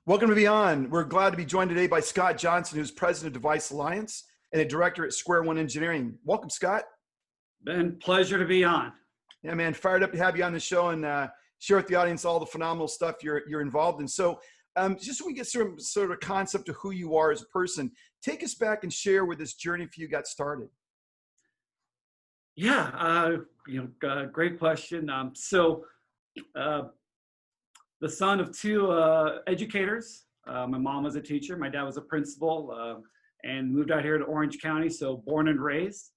Welcome to Beyond. We're glad to be joined today by Scott Johnson, who's president of Device Alliance and a director at Square One Engineering. Welcome, Scott. Ben, pleasure to be on. Yeah, man, fired up to have you on the show and share with the audience all the phenomenal stuff you're involved in. So just so we get some sort of concept of who you are as a person, take us back and share where this journey for you got started. Yeah, great question. The son of two educators. My mom was a teacher, my dad was a principal, and moved out here to Orange County, so born and raised.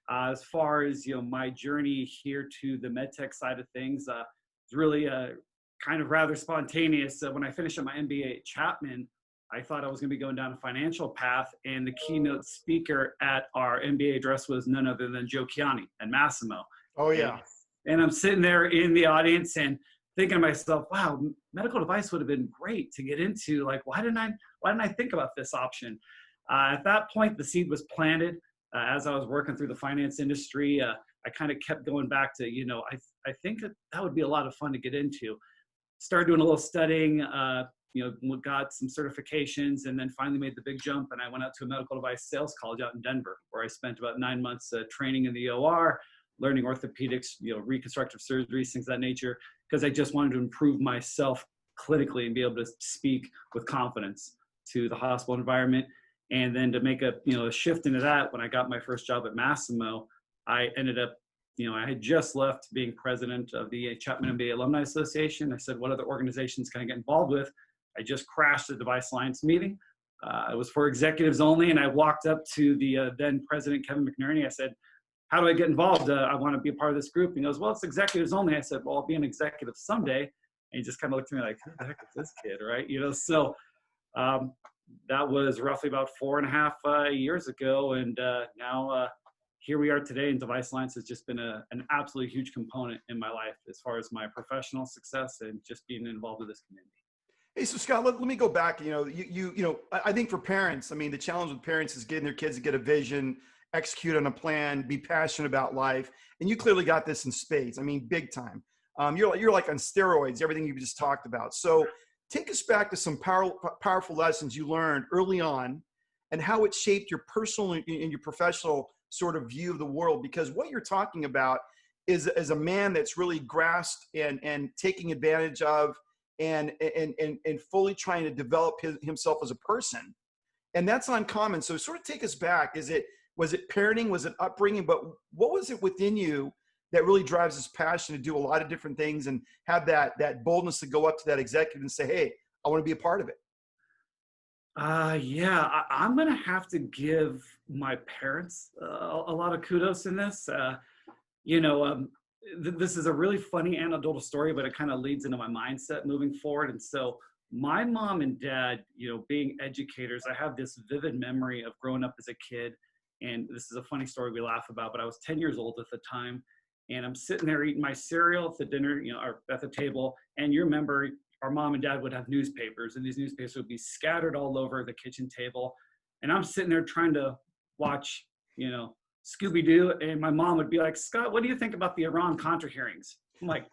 As far as my journey here to the medtech side of things, it's really kind of rather spontaneous. When I finished up my MBA at Chapman, I thought I was going to be going down a financial path, and the keynote speaker at our MBA address was none other than Joe Chiani and Massimo. Oh yeah. And I'm sitting there in the audience and thinking to myself, wow, medical device would have been great to get into. Like, why didn't I think about this option? At that point, the seed was planted. As I was working through the finance industry, I kind of kept going back to, I think that would be a lot of fun to get into. Started doing a little studying, got some certifications, and then finally made the big jump. And I went out to a medical device sales college out in Denver, where I spent about 9 months training in the OR, learning orthopedics, reconstructive surgeries, things of that nature, because I just wanted to improve myself clinically and be able to speak with confidence to the hospital environment. And then to make a shift into that, when I got my first job at Massimo, I ended up, I had just left being president of the Chapman MBA Alumni Association. I said, what other organizations can I get involved with? I just crashed the Device Alliance meeting. It was for executives only. And I walked up to the then president, Kevin McNerney. I said, how do I get involved? I want to be a part of this group. He goes, well, it's executives only. I said, well, I'll be an executive someday. And he just kind of looked at me like, who the heck is this kid, right? So that was roughly about 4.5 years ago. And now here we are today, and Device Alliance has just been an absolutely huge component in my life as far as my professional success and just being involved with this community. Hey, so Scott, let me go back. I think for parents, the challenge with parents is getting their kids to get a vision, execute on a plan, be passionate about life. And you clearly got this in spades. Big time. You're like on steroids, everything you just talked about. So take us back to some powerful lessons you learned early on and how it shaped your personal and your professional sort of view of the world. Because what you're talking about is a man that's really grasped and taking advantage of and fully trying to develop himself as a person. And that's uncommon. So sort of take us back. Was it parenting? Was it upbringing? But what was it within you that really drives this passion to do a lot of different things and have that boldness to go up to that executive and say, hey, I want to be a part of it? I'm going to have to give my parents a lot of kudos in this. This is a really funny anecdotal story, but it kind of leads into my mindset moving forward. And so my mom and dad, being educators, I have this vivid memory of growing up as a kid. And this is a funny story we laugh about, but I was 10 years old at the time. And I'm sitting there eating my cereal at the dinner, or at the table. And you remember our mom and dad would have newspapers, and these newspapers would be scattered all over the kitchen table. And I'm sitting there trying to watch, Scooby-Doo. And my mom would be like, Scott, what do you think about the Iran-Contra hearings? I'm like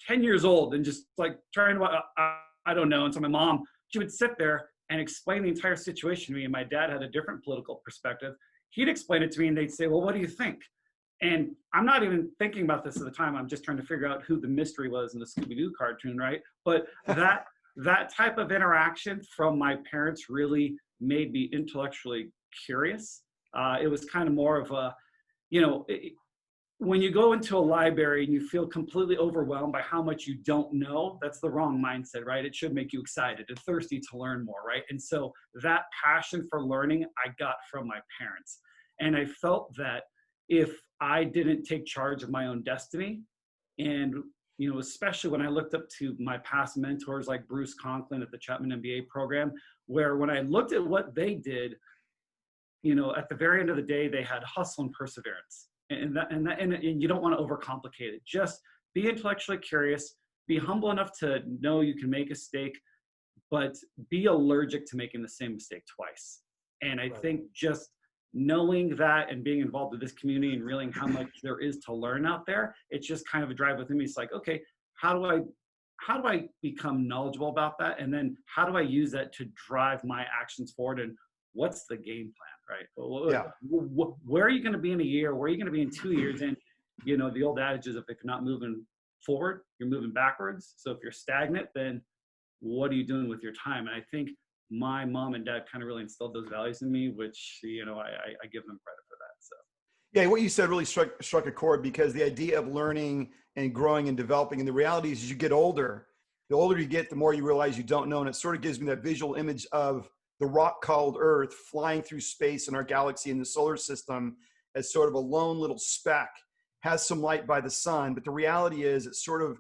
10 years old and just like trying to, I don't know. And so my mom, she would sit there and explain the entire situation to me. And my dad had a different political perspective. He'd explain it to me and they'd say, well, what do you think? And I'm not even thinking about this at the time. I'm just trying to figure out who the mystery was in the Scooby-Doo cartoon, right? But that type of interaction from my parents really made me intellectually curious. It was kind of more of a, when you go into a library and you feel completely overwhelmed by how much you don't know, that's the wrong mindset, right? It should make you excited and thirsty to learn more, right? And so that passion for learning I got from my parents. And I felt that if I didn't take charge of my own destiny, and especially when I looked up to my past mentors like Bruce Conklin at the Chapman MBA program, where when I looked at what they did, at the very end of the day, they had hustle and perseverance. And you don't want to overcomplicate it. Just be intellectually curious, be humble enough to know you can make a mistake, but be allergic to making the same mistake twice. And I think just knowing that and being involved with this community and realizing how much there is to learn out there, it's just kind of a drive within me. It's like, okay, how do I how do I become knowledgeable about that? And then how do I use that to drive my actions forward? And what's the game plan, right? Yeah. Where are you going to be in a year? Where are you going to be in 2 years? And, the old adage is if you're not moving forward, you're moving backwards. So if you're stagnant, then what are you doing with your time? And I think my mom and dad kind of really instilled those values in me, which, I give them credit for that. So. Yeah, what you said really struck a chord, because the idea of learning and growing and developing, and the reality is, as you get older, the older you get, the more you realize you don't know. And it sort of gives me that visual image of the rock called Earth flying through space in our galaxy in the solar system as sort of a lone little speck, has some light by the sun. But the reality is it's sort of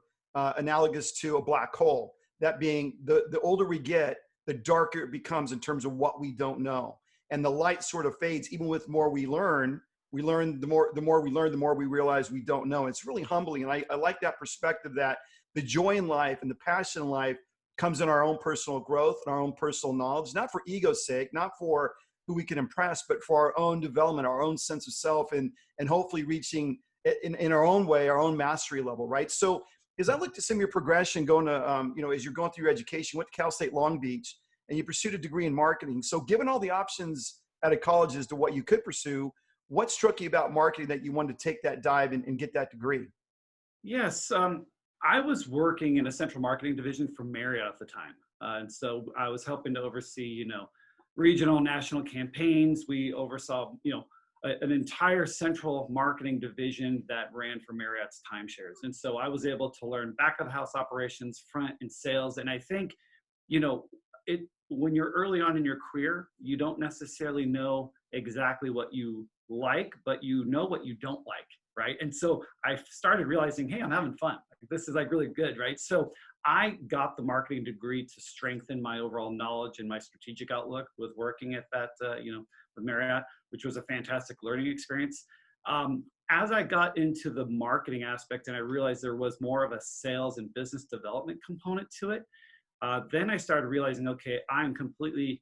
analogous to a black hole. That being, the older we get, the darker it becomes in terms of what we don't know. And the light sort of fades, even with more we learn, the more we learn, the more we realize we don't know. It's really humbling. And I like that perspective, that the joy in life and the passion in life comes in our own personal growth and our own personal knowledge, not for ego's sake, not for who we can impress, but for our own development, our own sense of self, and hopefully reaching in our own way, our own mastery level, right? So as I looked at some of your progression going to, as you're going through your education, you went to Cal State Long Beach and you pursued a degree in marketing. So given all the options at a college as to what you could pursue, what struck you about marketing that you wanted to take that dive and get that degree? Yes. I was working in a central marketing division for Marriott at the time. And so I was helping to oversee, regional, national campaigns. We oversaw, an entire central marketing division that ran for Marriott's timeshares. And so I was able to learn back of the house operations, front and sales. And I think, when you're early on in your career, you don't necessarily know exactly what you like, but you know what you don't like, right? And so I started realizing, hey, I'm having fun. This is like really good, right? So I got the marketing degree to strengthen my overall knowledge and my strategic outlook with working at that, with Marriott, which was a fantastic learning experience. As I got into the marketing aspect and I realized there was more of a sales and business development component to it, then I started realizing, okay, I'm completely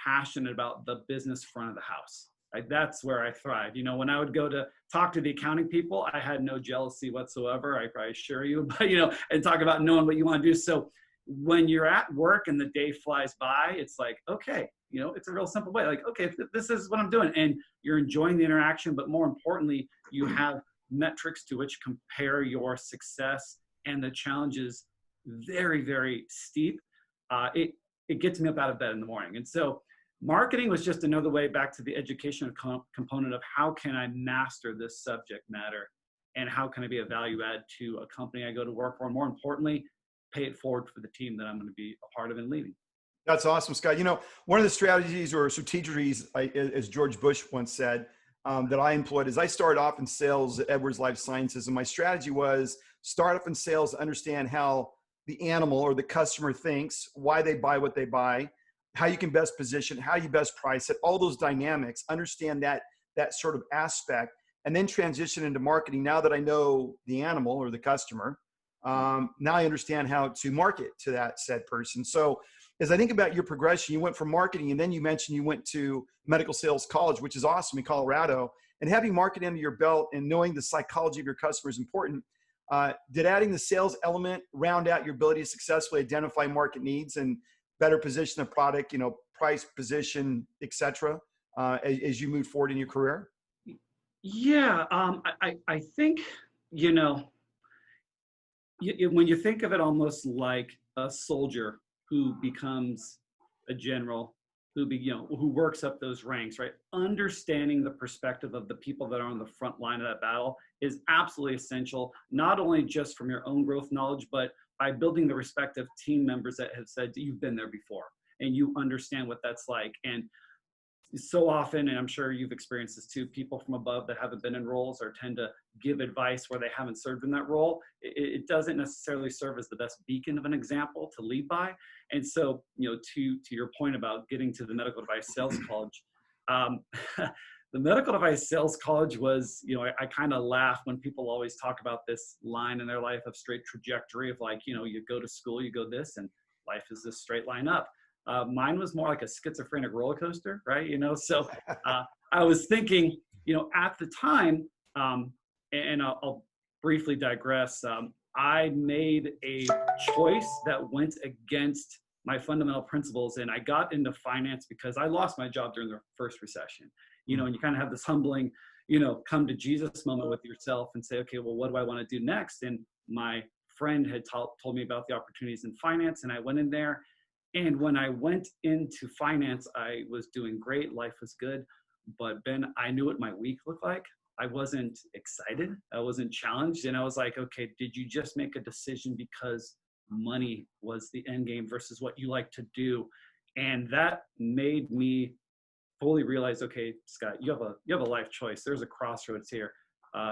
passionate about the business front of the house. Like that's where I thrive. When I would go to talk to the accounting people, I had no jealousy whatsoever, I assure you, but, and talk about knowing what you want to do. So when you're at work and the day flies by, it's like, okay, it's a real simple way. Like, okay, this is what I'm doing. And you're enjoying the interaction, but more importantly, you have metrics to which compare your success, and the challenges very, very steep. It gets me up out of bed in the morning. And so marketing was just another way back to the education component of how can I master this subject matter, and how can I be a value add to a company I go to work for, and more importantly, pay it forward for the team that I'm going to be a part of and leading. That's awesome, Scott. One of the strategies or strategies, as George Bush once said, that I employed is I started off in sales at Edwards Life Sciences. And my strategy was start off in sales to understand how the animal or the customer thinks, why they buy what they buy, how you can best position, how you best price it, all those dynamics, understand that sort of aspect, and then transition into marketing. Now that I know the animal or the customer, now I understand how to market to that said person. So as I think about your progression, you went from marketing, and then you mentioned you went to medical sales college, which is awesome, in Colorado. And having marketing under your belt and knowing the psychology of your customer is important. Did adding the sales element round out your ability to successfully identify market needs and better position the product, price, position, et cetera, as you move forward in your career? Yeah, I think, when you think of it almost like a soldier who becomes a general, who works up those ranks, right? Understanding the perspective of the people that are on the front line of that battle is absolutely essential, not only just from your own growth knowledge, but by building the respective team members that have said you've been there before and you understand what that's like. And so often, and I'm sure you've experienced this too, people from above that haven't been in roles or tend to give advice where they haven't served in that role. It doesn't necessarily serve as the best beacon of an example to lead by. And so, to your point about getting to the medical device sales college, the medical device sales college was, I kind of laugh when people always talk about this line in their life of straight trajectory of like, you go to school, you go this, and life is this straight line up. Mine was more like a schizophrenic roller coaster, right? So I was thinking, at the time, and I'll briefly digress. I made a choice that went against my fundamental principles. And I got into finance because I lost my job during the first recession. You know, and you kind of have this humbling, you know, come to Jesus moment with yourself and say, okay, well, what do I want to do next? And my friend had told me about the opportunities in finance, and I went in there. And when I went into finance, I was doing great. Life was good. But Ben, I knew what my week looked like. I wasn't excited. I wasn't challenged. And I was like, okay, did you just make a decision because money was the end game versus what you like to do? And that made me fully realize, okay, Scott, you have a life choice. There's a crossroads here.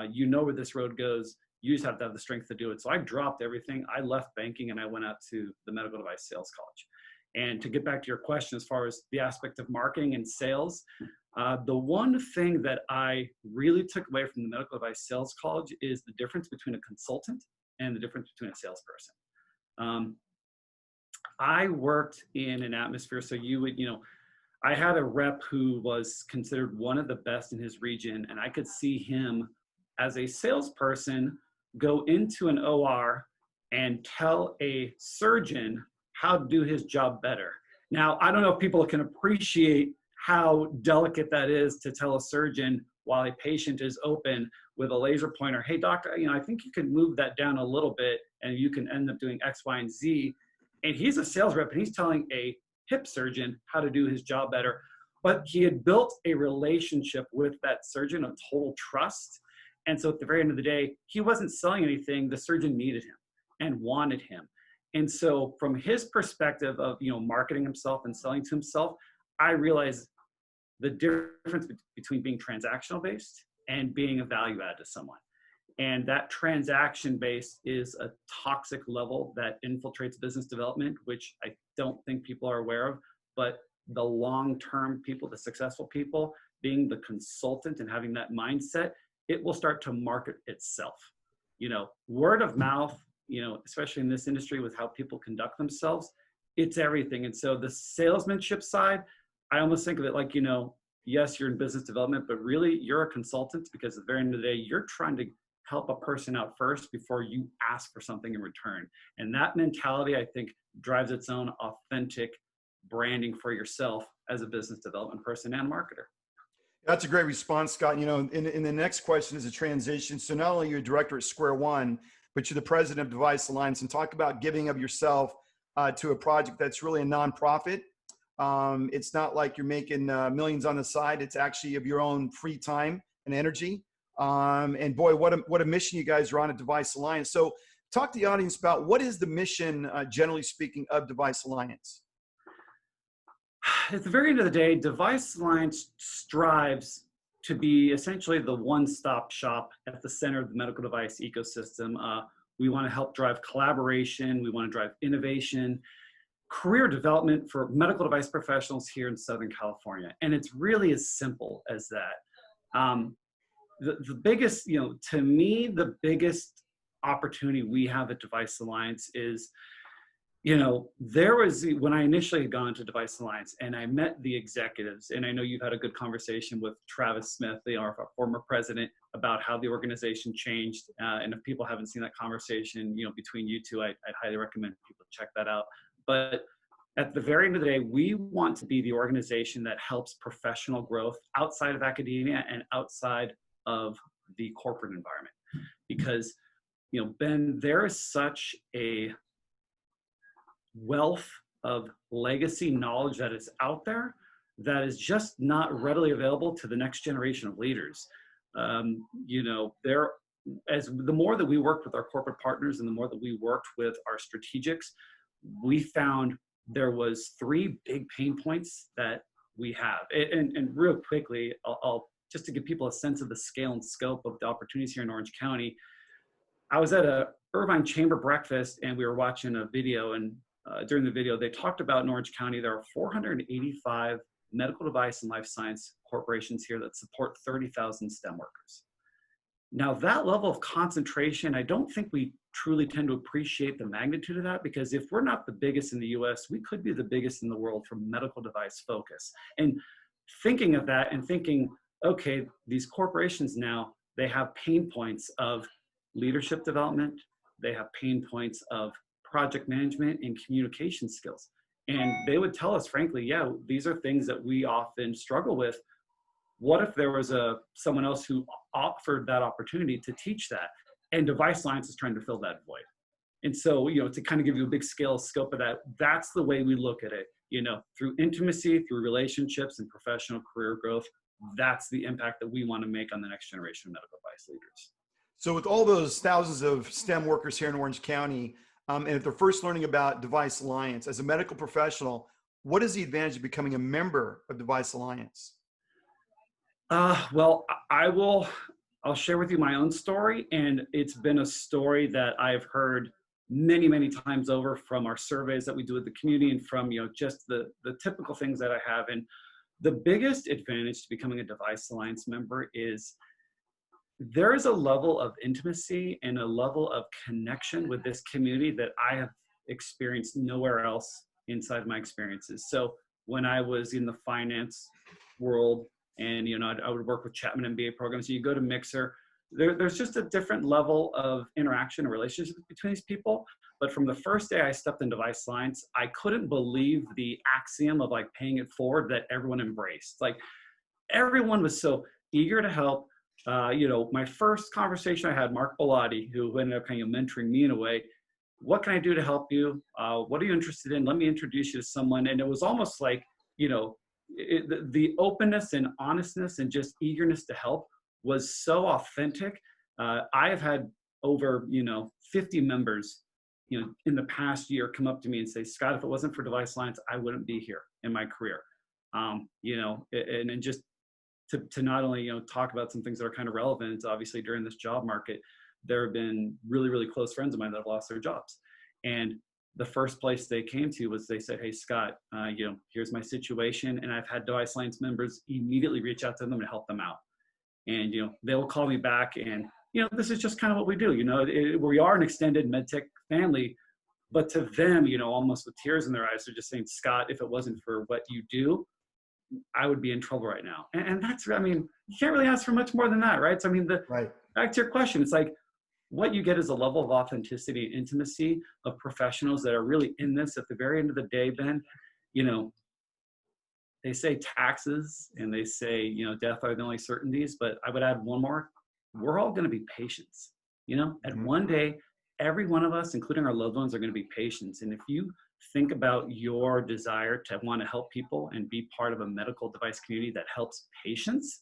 You know where this road goes. You just have to have the strength to do it. So I dropped everything. I left banking and I went out to the medical device sales college. And to get back to your question, as far as the aspect of marketing and sales, the one thing that I really took away from the medical device sales college is the difference between a consultant and the difference between a salesperson. I worked in an atmosphere, so you would, you know, I had a rep who was considered one of the best in his region, and I could see him as a salesperson go into an OR and tell a surgeon how to do his job better. Now, I don't know if people can appreciate how delicate that is to tell a surgeon while a patient is open with a laser pointer, hey doctor, you know, I think you can move that down a little bit and you can end up doing X, Y, and Z. And he's a sales rep and he's telling a hip surgeon how to do his job better. But he had built a relationship with that surgeon of total trust. And so at the very end of the day, he wasn't selling anything. The surgeon needed him and wanted him. And so from his perspective of, you know, marketing himself and selling to himself, I realized the difference between being transactional based and being a value add to someone. And that transaction based is a toxic level that infiltrates business development, which I don't think people are aware of. But the long-term people, the successful people, being the consultant and having that mindset, it will start to market itself. You know, word of mouth, you know, especially in this industry with how people conduct themselves, it's everything. And so the salesmanship side, I almost think of it like, you know, yes, you're in business development, but really you're a consultant because at the very end of the day, you're trying to help a person out first before you ask for something in return. And that mentality, I think, drives its own authentic branding for yourself as a business development person and marketer. That's a great response, Scott. You know, in the next question is a transition. So not only you're a director at Square One, but you're the president of Device Alliance, and talk about giving of yourself to a project that's really a nonprofit. It's not like you're making millions on the side. It's actually of your own free time and energy. And boy, what a mission you guys are on at Device Alliance. So talk to the audience about what is the mission, generally speaking, of Device Alliance? At the very end of the day, Device Alliance strives to be essentially the one-stop shop at the center of the medical device ecosystem. We want to help drive collaboration. We want to drive innovation, career development for medical device professionals here in Southern California. And it's really as simple as that. The biggest, you know, to me, the biggest opportunity we have at Device Alliance is, you know, there was, when I initially had gone to Device Alliance and I met the executives, and I know you've had a good conversation with Travis Smith, our former president, about how the organization changed. And if people haven't seen that conversation, you know, between you two, I'd highly recommend people check that out. But at the very end of the day, we want to be the organization that helps professional growth outside of academia and outside of the corporate environment. Because, you know, Ben, there is such a wealth of legacy knowledge that is out there that is just not readily available to the next generation of leaders. You know, the more that we worked with our corporate partners and the more that we worked with our strategics, we found there was 3 big pain points that we have. And real quickly, I'll just to give people a sense of the scale and scope of the opportunities here in Orange County. I was at a Irvine Chamber breakfast and we were watching a video, and during the video, they talked about in Orange County, there are 485 medical device and life science corporations here that support 30,000 STEM workers. Now that level of concentration, I don't think we truly tend to appreciate the magnitude of that, because if we're not the biggest in the US, we could be the biggest in the world from medical device focus. And thinking of that and thinking, okay, these corporations now, they have pain points of leadership development, they have pain points of project management and communication skills. And they would tell us, frankly, yeah, these are things that we often struggle with. What if there was someone else who offered that opportunity to teach that? And Device Alliance is trying to fill that void. And so, to kind of give you a big scope of that, that's the way we look at it, through intimacy, through relationships and professional career growth. That's the impact that we want to make on the next generation of medical device leaders. So with all those thousands of STEM workers here in Orange County, and if they're first learning about Device Alliance, as a medical professional, what is the advantage of becoming a member of Device Alliance? Well, I'll share with you my own story. And it's been a story that I've heard many, many times over from our surveys that we do with the community and from, just the typical things that I have. And the biggest advantage to becoming a Device Alliance member is there is a level of intimacy and a level of connection with this community that I have experienced nowhere else inside my experiences. So when I was in the finance world and, I would work with Chapman MBA programs, you go to Mixer, there's just a different level of interaction and relationship between these people. But from the first day I stepped in Device Alliance, I couldn't believe the axiom of paying it forward that everyone embraced. Everyone was so eager to help. My first conversation I had, Mark Bellotti, who ended up kind of mentoring me in a way, what can I do to help you? What are you interested in? Let me introduce you to someone. And it was almost like, the openness and honestness and just eagerness to help was so authentic. I have had over, 50 members, in the past year come up to me and say, Scott, if it wasn't for Device Alliance, I wouldn't be here in my career. And just to not only, talk about some things that are kind of relevant, obviously during this job market, there have been really, really close friends of mine that have lost their jobs. And the first place they came to was they said, hey, Scott, here's my situation. And I've had Device Alliance members immediately reach out to them to help them out. And, they will call me back and, this is just kind of what we do. We are an extended medtech family, but to them, almost with tears in their eyes, they're just saying, Scott, if it wasn't for what you do, I would be in trouble right now. And that's, you can't really ask for much more than that, right? So, right. Back to your question, it's what you get is a level of authenticity and intimacy of professionals that are really in this at the very end of the day, Ben. They say taxes and they say, death are the only certainties, but I would add one more. We're all going to be patients, and one day, every one of us, including our loved ones, are going to be patients. And if you think about your desire to want to help people and be part of a medical device community that helps patients,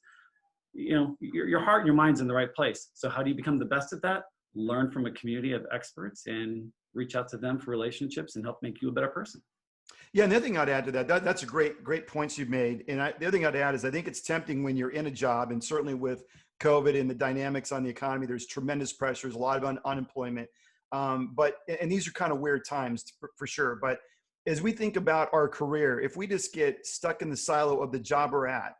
your heart and your mind's in the right place. So how do you become the best at that? Learn from a community of experts and reach out to them for relationships and help make you a better person. Yeah, and the other thing I'd add to that's a great points you've made. And the other thing I'd add is I think it's tempting when you're in a job, and certainly with COVID and the dynamics on the economy, there's tremendous pressures, a lot of unemployment. And these are kind of weird times for sure. But as we think about our career, if we just get stuck in the silo of the job we're at,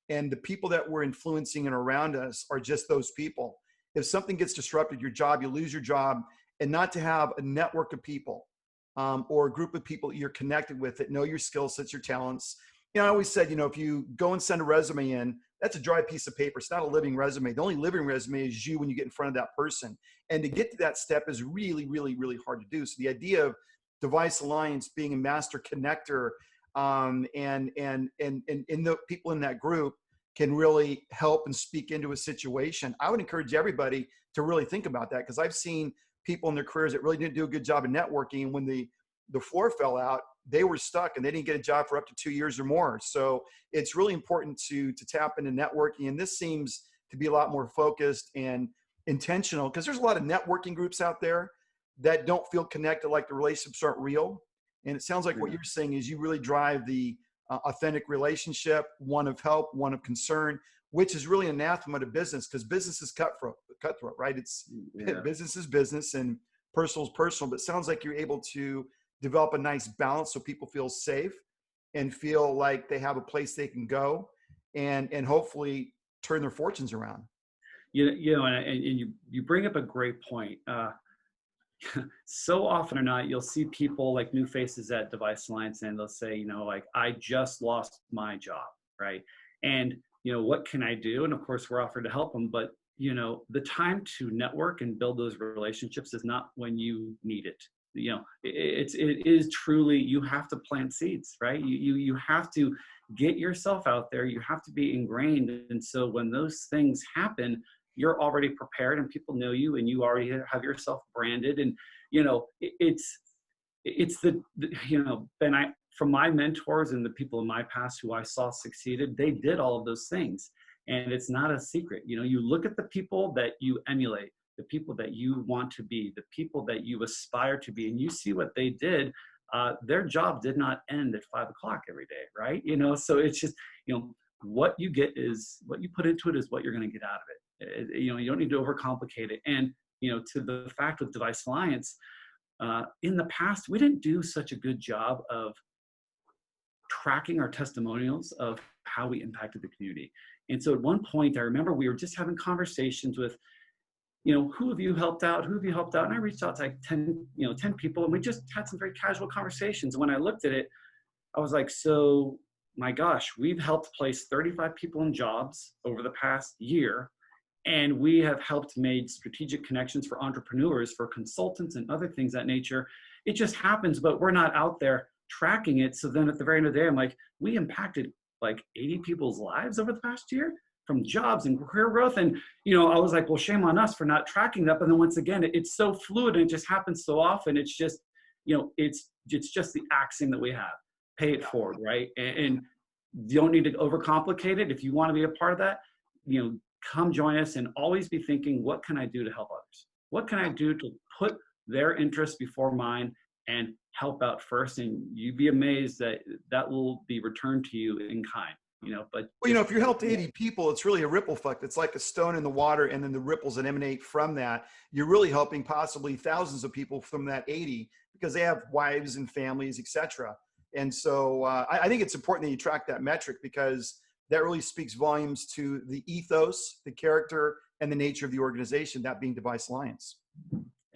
and the people that we're influencing and around us are just those people, if something gets disrupted, your job, you lose your job, and not to have a network of people or a group of people you're connected with that know your skill sets, your talents. I always said, if you go and send a resume in, that's a dry piece of paper. It's not a living resume. The only living resume is you when you get in front of that person. And to get to that step is really, really, really hard to do. So the idea of Device Alliance being a master connector and the people in that group can really help and speak into a situation. I would encourage everybody to really think about that, because I've seen people in their careers that really didn't do a good job of networking. And when the floor fell out, they were stuck and they didn't get a job for up to 2 years or more. So it's really important to tap into networking. And this seems to be a lot more focused and intentional, because there's a lot of networking groups out there that don't feel connected, like the relationships aren't real. And it sounds like what you're saying is you really drive the authentic relationship, one of help, one of concern, which is really anathema to business, because business is cutthroat, right? It's business is business and personal is personal, but it sounds like you're able to develop a nice balance so people feel safe and feel like they have a place they can go and hopefully turn their fortunes around. And you bring up a great point. So often or not, you'll see people like new faces at Device Alliance and they'll say, I just lost my job, right? And, what can I do? And of course, we're offered to help them, but the time to network and build those relationships is not when you need it. It is truly, you have to plant seeds, right? You have to get yourself out there. You have to be ingrained. And so when those things happen, you're already prepared and people know you and you already have yourself branded. And, it's Ben, from my mentors and the people in my past who I saw succeeded, they did all of those things. And it's not a secret. You look at the people that you emulate, the people that you want to be, the people that you aspire to be, and you see what they did. Their job did not end at 5 o'clock every day, right? So it's just, what you get is what you put into it is what you're going to get out of it. You don't need to overcomplicate it. And, to the fact with Device Alliance, in the past, we didn't do such a good job of tracking our testimonials of how we impacted the community. And so at one point, I remember we were just having conversations with, who have you helped out? Who have you helped out? And I reached out to like 10 people, and we just had some very casual conversations. And when I looked at it, I was like, so my gosh, we've helped place 35 people in jobs over the past year. And we have helped made strategic connections for entrepreneurs, for consultants and other things of that nature. It just happens, but we're not out there tracking it. So then at the very end of the day, I'm like, we impacted like 80 people's lives over the past year from jobs and career growth. And, I was like, well, shame on us for not tracking that. But then once again, it's so fluid and it just happens so often. It's just, it's just the axiom that we have. Pay it forward, right? And you don't need to overcomplicate it. If you want to be a part of that, come join us, and always be thinking, what can I do to help others? What can I do to put their interests before mine and help out first? And you'd be amazed that will be returned to you in kind, but if you helped 80 people, it's really a ripple effect. It's like a stone in the water, and then the ripples that emanate from that, you're really helping possibly thousands of people from that 80, because they have wives and families, etc. And so I think it's important that you track that metric, because that really speaks volumes to the ethos, the character, and the nature of the organization, that being Device Alliance.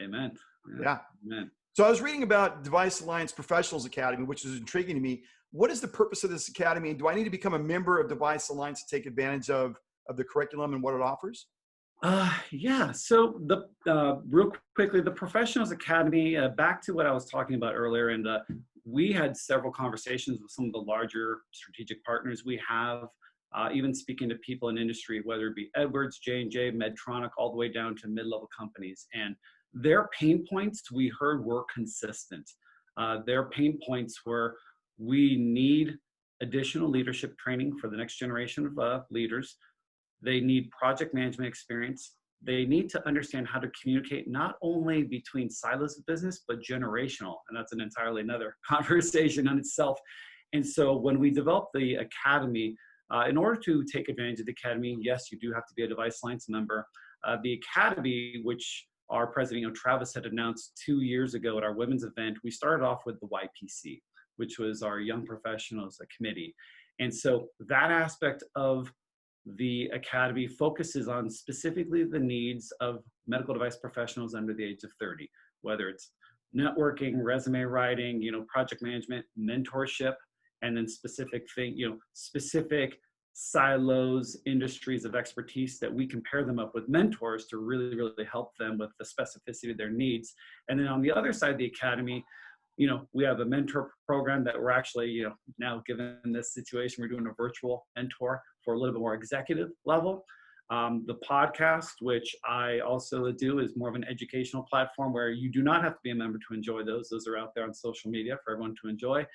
Amen. Yeah. Amen. So I was reading about Device Alliance Professionals Academy, which is intriguing to me. What is the purpose of this academy? And do I need to become a member of Device Alliance to take advantage of the curriculum and what it offers? Yeah. So real quickly, the Professionals Academy, back to what I was talking about earlier, and we had several conversations with some of the larger strategic partners we have, even speaking to people in industry, whether it be Edwards, J&J, Medtronic, all the way down to mid-level companies. And their pain points we heard were consistent. Their pain points were, we need additional leadership training for the next generation of leaders. They need project management experience. They need to understand how to communicate not only between silos of business, but generational. And that's an entirely another conversation on itself. And so when we developed the academy, in order to take advantage of the academy, yes, you do have to be a Device Alliance member. The academy, which our president, Travis, had announced 2 years ago at our women's event, we started off with the YPC, which was our Young Professionals Committee. And so that aspect of the academy focuses on specifically the needs of medical device professionals under the age of 30, whether it's networking, resume writing, project management, mentorship, and then specific silos, industries of expertise that we can pair them up with mentors to really, really help them with the specificity of their needs. And then on the other side of the academy, we have a mentor program that we're actually, now given this situation, we're doing a virtual mentor for a little bit more executive level. The podcast, which I also do, is more of an educational platform where you do not have to be a member to enjoy those. Those are out there on social media for everyone to enjoy.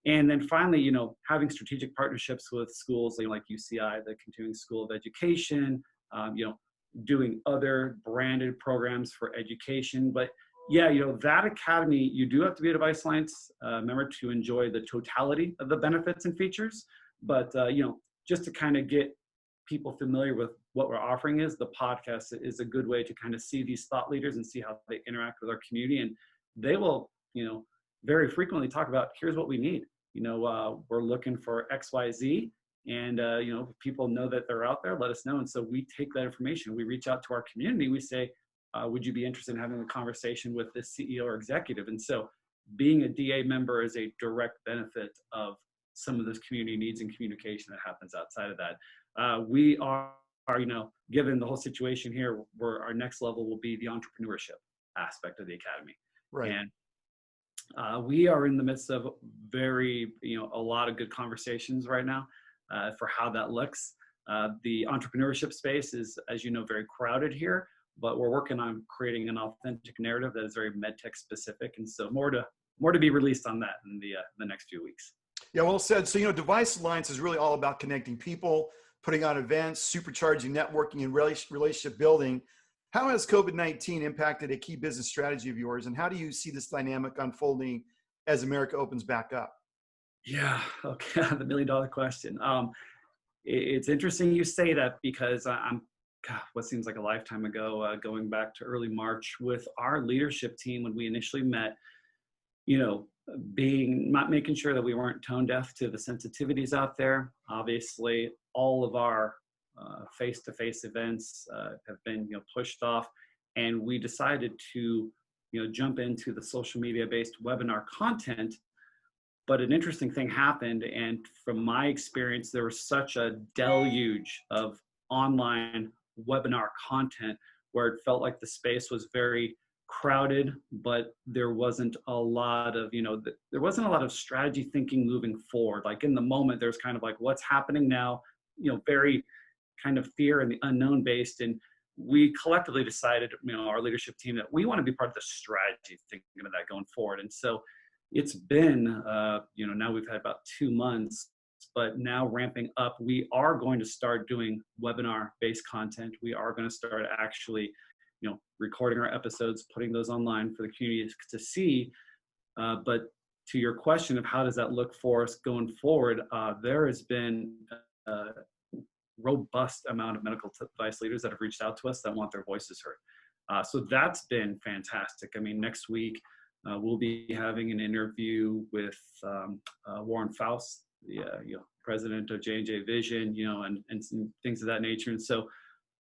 And then finally, having strategic partnerships with schools like UCI, the Continuing School of Education, doing other branded programs for education. But yeah, that academy, you do have to be a Device Alliance member to enjoy the totality of the benefits and features. But, just to kind of get people familiar with what we're offering, is the podcast is a good way to kind of see these thought leaders and see how they interact with our community. And they will, very frequently talk about, here's what we need. We're looking for X, Y, Z. And, if people know that they're out there, let us know. And so we take that information. We reach out to our community. We say, would you be interested in having a conversation with this CEO or executive? And so being a DA member is a direct benefit of some of those community needs and communication that happens outside of that. We are given the whole situation here, where our next level will be the entrepreneurship aspect of the academy. Right. And we are in the midst of a lot of good conversations right now for how that looks. The entrepreneurship space is, as you know, very crowded here, but we're working on creating an authentic narrative that is very medtech specific. And so more to be released on that in the next few weeks. Yeah, well said. So, Device Alliance is really all about connecting people, putting on events, supercharging networking and relationship building. How has COVID-19 impacted a key business strategy of yours? And how do you see this dynamic unfolding as America opens back up? Yeah, okay, the $1 million question. It's interesting you say that, because what seems like a lifetime ago, going back to early March with our leadership team when we initially met, not making sure that we weren't tone deaf to the sensitivities out there. Obviously, all of our face-to-face events have been pushed off, and we decided to jump into the social media-based webinar content. But an interesting thing happened, and from my experience, there was such a deluge of online webinar content where it felt like the space was very crowded, but there wasn't a lot of strategy thinking moving forward. Like in the moment, there's kind of like, what's happening now, very kind of fear and the unknown based. And we collectively decided, our leadership team, that we want to be part of the strategy thinking of that going forward. And so it's been, now we've had about 2 months, but now ramping up, we are going to start doing webinar-based content. We are going to start actually, recording our episodes, putting those online for the community to see. But to your question of how does that look for us going forward, there has been a robust amount of medical device leaders that have reached out to us that want their voices heard. So that's been fantastic. I mean, next week, we'll be having an interview with Warren Faust, the president of J&J Vision, and some things of that nature. And so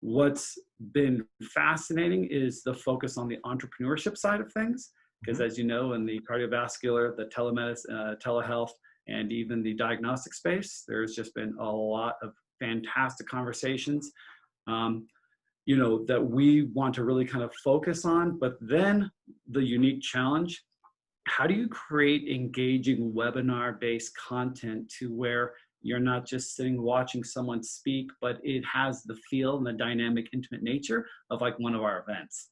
what's been fascinating is the focus on the entrepreneurship side of things, because as you know, in the cardiovascular, the telemedicine, telehealth, and even the diagnostic space, there's just been a lot of fantastic conversations that we want to really kind of focus on. But then the unique challenge, how do you create engaging webinar-based content to where you're not just sitting watching someone speak, but it has the feel and the dynamic, intimate nature of like one of our events?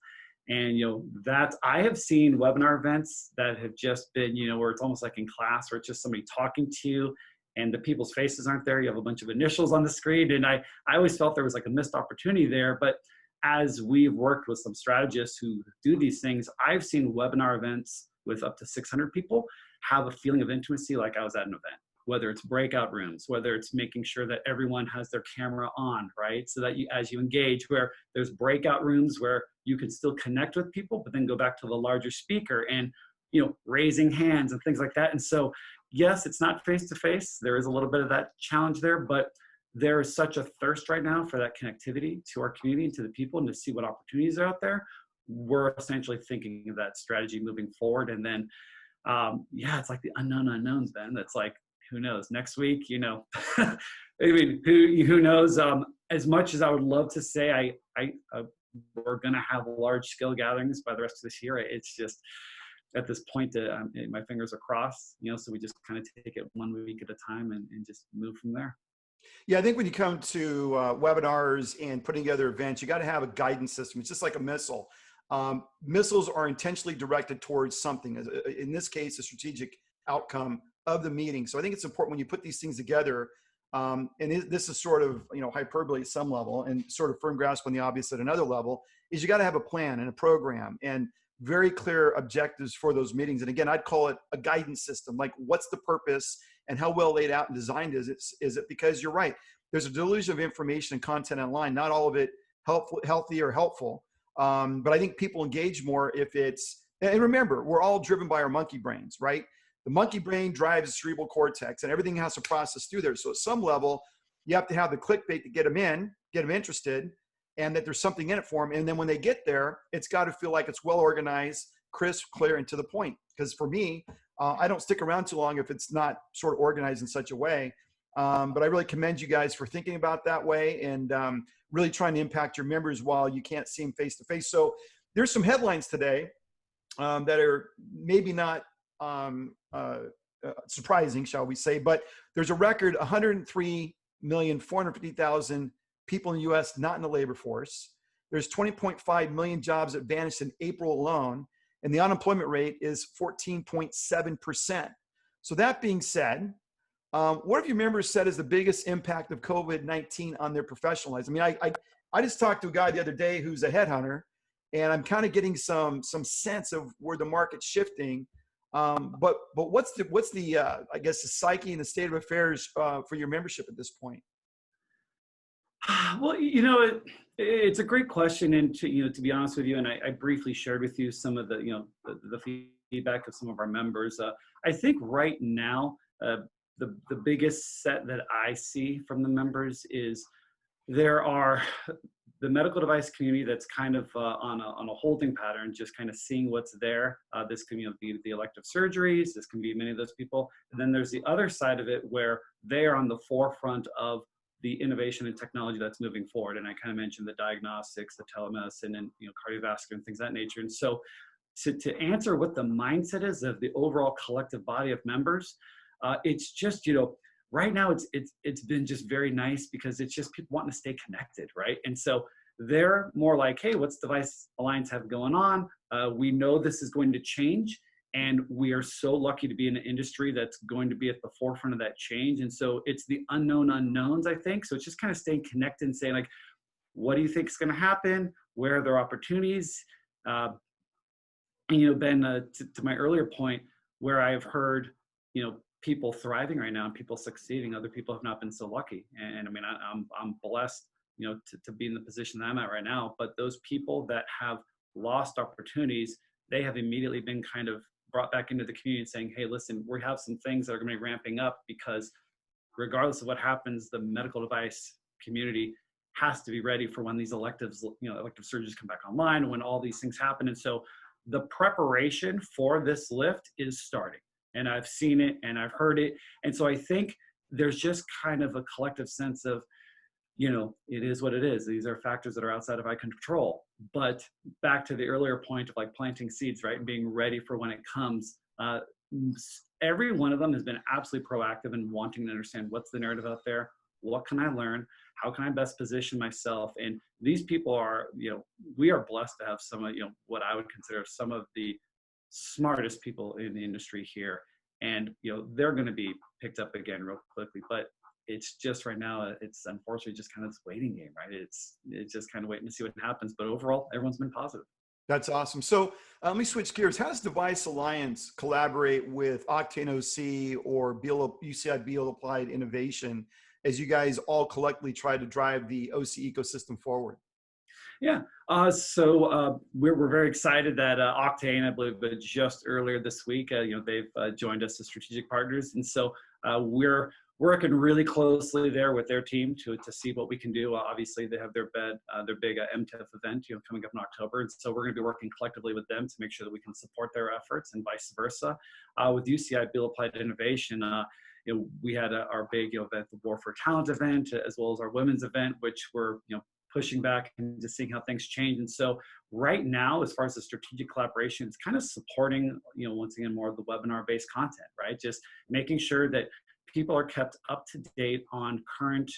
And that I have seen webinar events that have just been, where it's almost like in class, where it's just somebody talking to you and the people's faces aren't there. You have a bunch of initials on the screen. And I always felt there was like a missed opportunity there. But as we've worked with some strategists who do these things, I've seen webinar events with up to 600 people have a feeling of intimacy like I was at an event, whether it's breakout rooms, whether it's making sure that everyone has their camera on, right? So that as you engage, where there's breakout rooms where you can still connect with people, but then go back to the larger speaker and, raising hands and things like that. And so, yes, it's not face-to-face. There is a little bit of that challenge there, but there is such a thirst right now for that connectivity to our community and to the people and to see what opportunities are out there. We're essentially thinking of that strategy moving forward. And then, it's like the unknown unknowns, Ben. That's like, who knows? Next week, I mean, who knows? As much as I would love to say we're going to have large scale gatherings by the rest of this year, it's just at this point, my fingers are crossed, so we just kind of take it 1 week at a time and just move from there. Yeah, I think when you come to webinars and putting together events, you got to have a guidance system. It's just like a missile. Missiles are intentionally directed towards something, in this case, a strategic outcome of the meeting. So I think it's important when you put these things together, and this is sort of, hyperbole at some level and sort of firm grasp on the obvious at another level, is you got to have a plan and a program and very clear objectives for those meetings. And again, I'd call it a guidance system. Like, what's the purpose and how well laid out and designed is it? Because you're right, there's a deluge of information and content online, not all of it healthy or helpful. But I think people engage more if it's, and remember, we're all driven by our monkey brains, right? The monkey brain drives the cerebral cortex and everything has to process through there. So at some level, you have to have the clickbait to get them interested, and that there's something in it for them. And then when they get there, it's got to feel like it's well organized, crisp, clear, and to the point. Because for me, I don't stick around too long if it's not sort of organized in such a way. But I really commend you guys for thinking about that way and really trying to impact your members while you can't see them face to face. So there's some headlines today that are maybe not surprising, shall we say, but there's a record 103,450,000 people in the US not in the labor force. There's 20.5 million jobs that vanished in April alone, and the unemployment rate is 14.7%. So that being said, what have your members said is the biggest impact of COVID-19 on their professional lives? I mean, I just talked to a guy the other day who's a headhunter, and I'm kind of getting some sense of where the market's shifting. But what's the I guess the psyche and the state of affairs for your membership at this point? Well, it's a great question, and to be honest with you, and I briefly shared with you some of the feedback of some of our members. I think right now the biggest set that I see from the members is there are the medical device community that's kind of on a holding pattern, just kind of seeing what's there. This can be the elective surgeries. This can be many of those people. And then there's the other side of it where they are on the forefront of the innovation and technology that's moving forward. And I kind of mentioned the diagnostics, the telemedicine, and cardiovascular and things of that nature. And so to answer what the mindset is of the overall collective body of members, it's just, right now it's been just very nice because it's just people wanting to stay connected, right? And so they're more like, hey, what's Device Alliance have going on? We know this is going to change, and we are so lucky to be in an industry that's going to be at the forefront of that change. And so it's the unknown unknowns, I think. So it's just kind of staying connected and saying, like, what do you think is going to happen? Where are there opportunities? And Ben, to my earlier point, where I've heard, people thriving right now and people succeeding, other people have not been so lucky. And I mean, I'm blessed, to be in the position that I'm at right now. But those people that have lost opportunities, they have immediately been kind of brought back into the community and saying, hey, listen, we have some things that are going to be ramping up, because regardless of what happens, the medical device community has to be ready for when these elective surgeries come back online, when all these things happen. And so the preparation for this lift is starting. And I've seen it and I've heard it. And so I think there's just kind of a collective sense of, it is what it is. These are factors that are outside of our control. But back to the earlier point of like planting seeds, right? And being ready for when it comes. Every one of them has been absolutely proactive in wanting to understand what's the narrative out there. What can I learn? How can I best position myself? And these people are, we are blessed to have some of, what I would consider some of the smartest people in the industry here. And, they're going to be picked up again real quickly. But it's just right now, it's unfortunately just kind of this waiting game, right? It's just kind of waiting to see what happens. But overall, everyone's been positive. That's awesome. So let me switch gears. How does Device Alliance collaborate with Octane OC or UCI Beal Applied Innovation as you guys all collectively try to drive the OC ecosystem forward? Yeah, so we're very excited that Octane, I believe, but just earlier this week, they've joined us as strategic partners, and so we're working really closely there with their team to see what we can do. Obviously, they have their big MTEF event, coming up in October, and so we're going to be working collectively with them to make sure that we can support their efforts, and vice versa. With UCI Beal Applied Innovation, we had our big event, the War for Talent event, as well as our women's event, which we're pushing back and just seeing how things change. And so right now, as far as the strategic collaboration, it's kind of supporting, once again, more of the webinar-based content, right? Just making sure that people are kept up to date on current,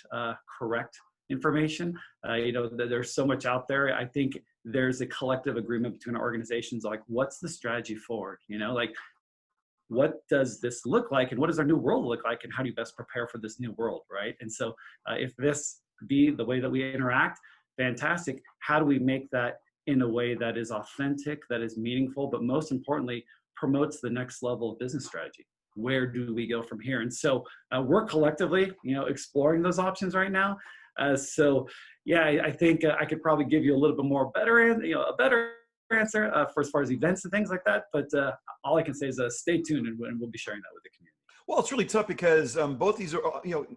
correct information. There's so much out there. I think there's a collective agreement between our organizations, like, what's the strategy forward? Like, what does this look like, and what does our new world look like, and how do you best prepare for this new world, right? And so if this be the way that we interact, fantastic. How do we make that in a way that is authentic, that is meaningful, but most importantly, promotes the next level of business strategy? Where do we go from here? And so we're collectively, exploring those options right now. So yeah, I think I could probably give you a little bit more a better answer for as far as events and things like that. But all I can say is stay tuned, and we'll be sharing that with the community. Well, it's really tough because both these are,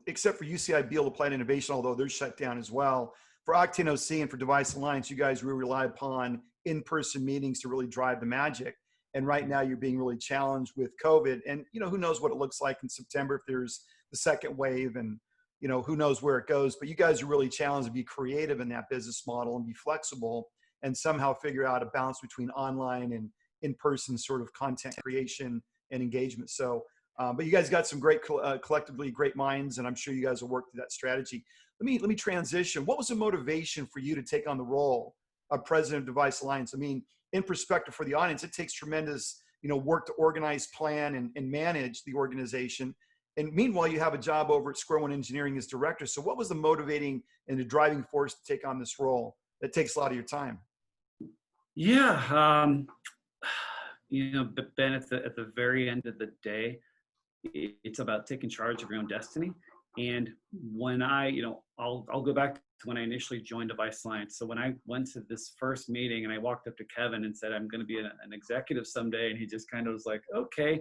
except for UCI Beal Applied Innovation, although they're shut down as well. For Octane OC and for Device Alliance, you guys really rely upon in-person meetings to really drive the magic. And right now you're being really challenged with COVID. And, who knows what it looks like in September if there's the second wave, and who knows where it goes. But you guys are really challenged to be creative in that business model and be flexible and somehow figure out a balance between online and in-person sort of content creation and engagement. So, but you guys got some great, collectively great minds, and I'm sure you guys will work through that strategy. Let me transition. What was the motivation for you to take on the role of president of Device Alliance? I mean, in perspective for the audience, it takes tremendous, work to organize, plan, and manage the organization. And meanwhile, you have a job over at Square One Engineering as director. So what was the motivating and the driving force to take on this role that takes a lot of your time? Yeah, but Ben, at the very end of the day, it's about taking charge of your own destiny. And when I'll go back to when I initially joined Device Alliance. So when I went to this first meeting and I walked up to Kevin and said, I'm going to be an executive someday. And he just kind of was like, okay.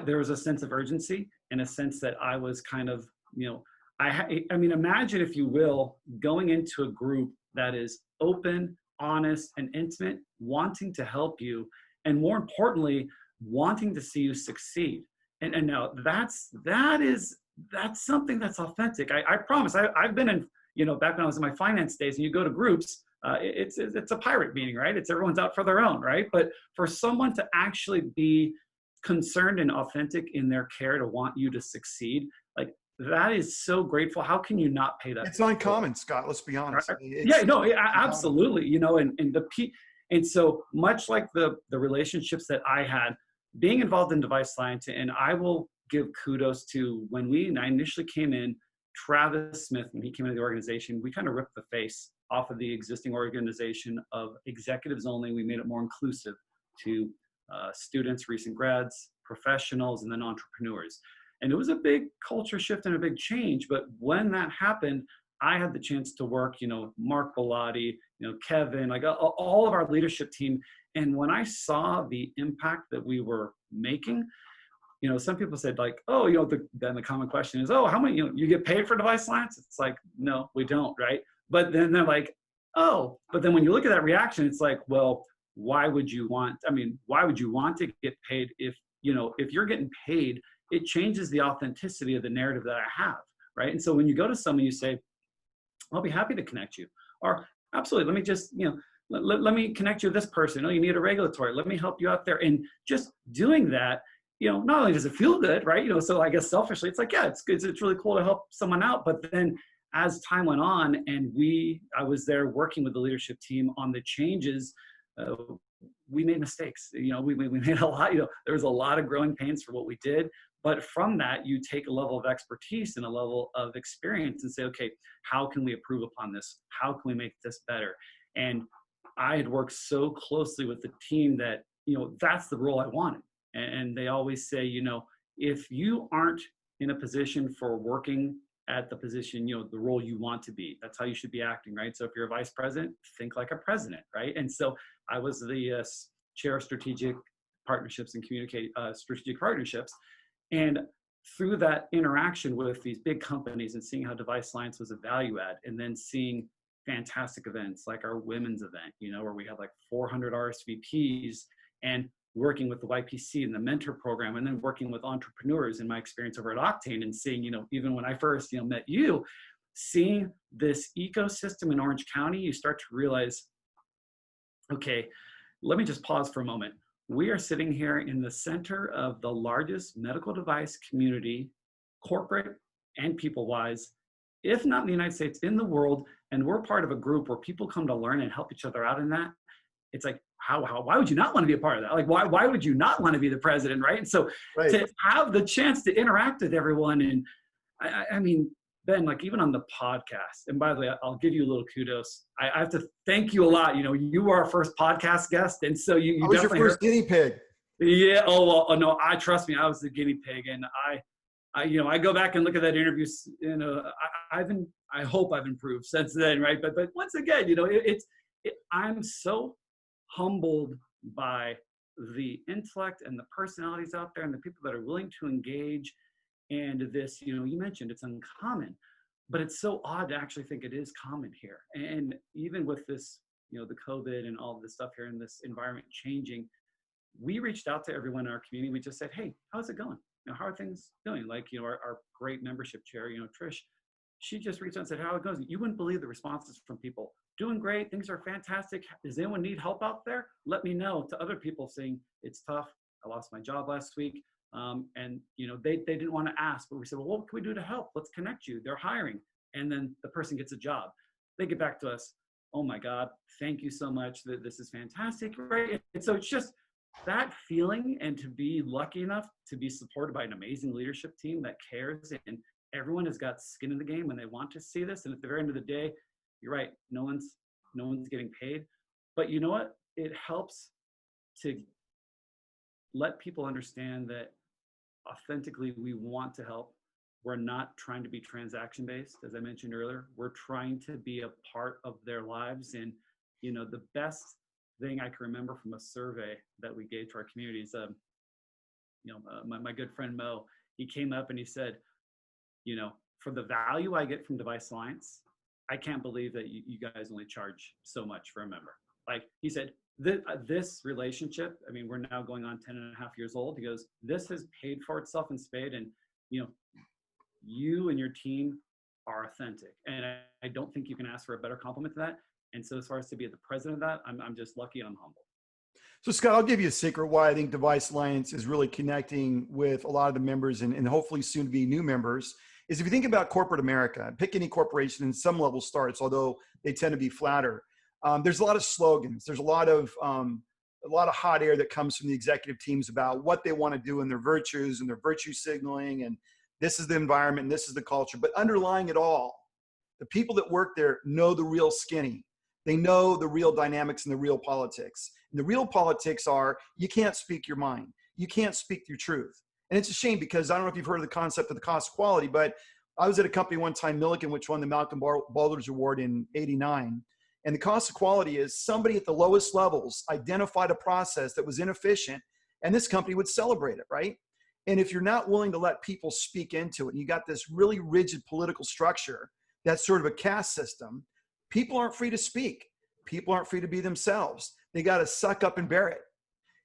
There was a sense of urgency and a sense that I was kind of, I mean, imagine, if you will, going into a group that is open, honest, and intimate, wanting to help you, and more importantly, wanting to see you succeed. And now that's something that's authentic. I promise. I've been in, back when I was in my finance days, and you go to groups, it's a pirate meeting, right? It's everyone's out for their own, right? But for someone to actually be concerned and authentic in their care to want you to succeed, like, that is so grateful. How can you not pay that? It's uncommon, Scott. Let's be honest. Right? I mean, Absolutely. And so much like the relationships that I had being involved in Device Alliance, and I will give kudos to when I initially came in, Travis Smith, when he came into the organization, we kind of ripped the face off of the existing organization of executives only. We made it more inclusive to students, recent grads, professionals, and then entrepreneurs. And it was a big culture shift and a big change. But when that happened, I had the chance to work, Mark Bellotti, Kevin, like all of our leadership team. And when I saw the impact that we were making, some people said, like, oh, then the common question is, oh, how many, you get paid for Device Alliance? It's like, no, we don't, right? But then they're like, oh, but then when you look at that reaction, it's like, well, why would you want to get paid if you're getting paid, it changes the authenticity of the narrative that I have, right? And so when you go to someone, you say, I'll be happy to connect you. Or absolutely, let me just, let me connect you to this person. Oh, you need a regulatory, let me help you out there. And just doing that, not only does it feel good, right? So I guess selfishly, it's like, yeah, it's good. It's really cool to help someone out. But then as time went on and I was there working with the leadership team on the changes, we made mistakes. We made a lot, there was a lot of growing pains for what we did. But from that, you take a level of expertise and a level of experience and say, okay, how can we improve upon this? How can we make this better? And I had worked so closely with the team that, that's the role I wanted. And they always say, if you aren't in a position for working at the position, the role you want to be, that's how you should be acting, right? So if you're a vice president, think like a president, right? And so I was the chair of strategic partnerships and strategic partnerships. And through that interaction with these big companies and seeing how Device Alliance was a value add, and then seeing fantastic events like our women's event, where we had like 400 RSVPs, and working with the YPC and the mentor program, and then working with entrepreneurs in my experience over at Octane, and seeing, even when I first, met you, seeing this ecosystem in Orange County, you start to realize, okay, let me just pause for a moment. We are sitting here in the center of the largest medical device community, corporate and people-wise, if not in the United States, in the world, and we're part of a group where people come to learn and help each other out in that. It's like, why would you not want to be a part of that? Like, why would you not want to be the president, right? And so to have the chance to interact with everyone, and I mean, Ben, like even on the podcast, and by the way, I'll give you a little kudos. I have to thank you a lot. You were our first podcast guest, and so you I was your first guinea pig. Yeah. Oh, well, oh, no, trust me, I was the guinea pig, and I go back and look at that interview. I hope I've improved since then, right? But once again, I'm so humbled by the intellect and the personalities out there and the people that are willing to engage. And this, you mentioned it's uncommon, but it's so odd to actually think it is common here. And even with this, the COVID and all of this stuff here in this environment changing, we reached out to everyone in our community. We just said, hey, how's it going? how are things doing? Like, our great membership chair, Trish, she just reached out and said, how it goes. You wouldn't believe the responses from people. Doing great. Things are fantastic. Does anyone need help out there? Let me know. To other people saying, it's tough. I lost my job last week. And they didn't want to ask, but we said, well, what can we do to help? Let's connect you. They're hiring. And then the person gets a job. They get back to us. Oh my God, thank you so much. This is fantastic. Right. And so it's just that feeling, and to be lucky enough to be supported by an amazing leadership team that cares, and everyone has got skin in the game and they want to see this. And at the very end of the day, you're right. No one's getting paid, but you know what? It helps to let people understand that authentically we want to help. We're not trying to be transaction based. As I mentioned earlier, we're trying to be a part of their lives. And, the best thing I can remember from a survey that we gave to our community is, my good friend Mo, he came up and he said, for the value I get from Device Alliance, I can't believe that you guys only charge so much for a member. Like he said, this relationship, I mean, we're now going on 10 and a half years old. He goes, this has paid for itself in spade. And, you and your team are authentic. And I don't think you can ask for a better compliment to that. And so as far as to be the president of that, I'm just lucky and I'm humble. So Scott, I'll give you a secret why I think Device Alliance is really connecting with a lot of the members and hopefully soon to be new members, is if you think about corporate America, pick any corporation in some level starts, although they tend to be flatter. There's a lot of slogans. There's a lot of hot air that comes from the executive teams about what they want to do and their virtues and their virtue signaling. And this is the environment and this is the culture. But underlying it all, the people that work there know the real skinny. They know the real dynamics and the real politics. And the real politics are, you can't speak your mind. You can't speak your truth. And it's a shame because I don't know if you've heard of the concept of the cost of quality, but I was at a company one time, Milliken, which won the Malcolm Baldrige Award in '89. And the cost of quality is somebody at the lowest levels identified a process that was inefficient, and this company would celebrate it, right? And if you're not willing to let people speak into it, and you got this really rigid political structure that's sort of a caste system, people aren't free to speak. People aren't free to be themselves. They got to suck up and bear it.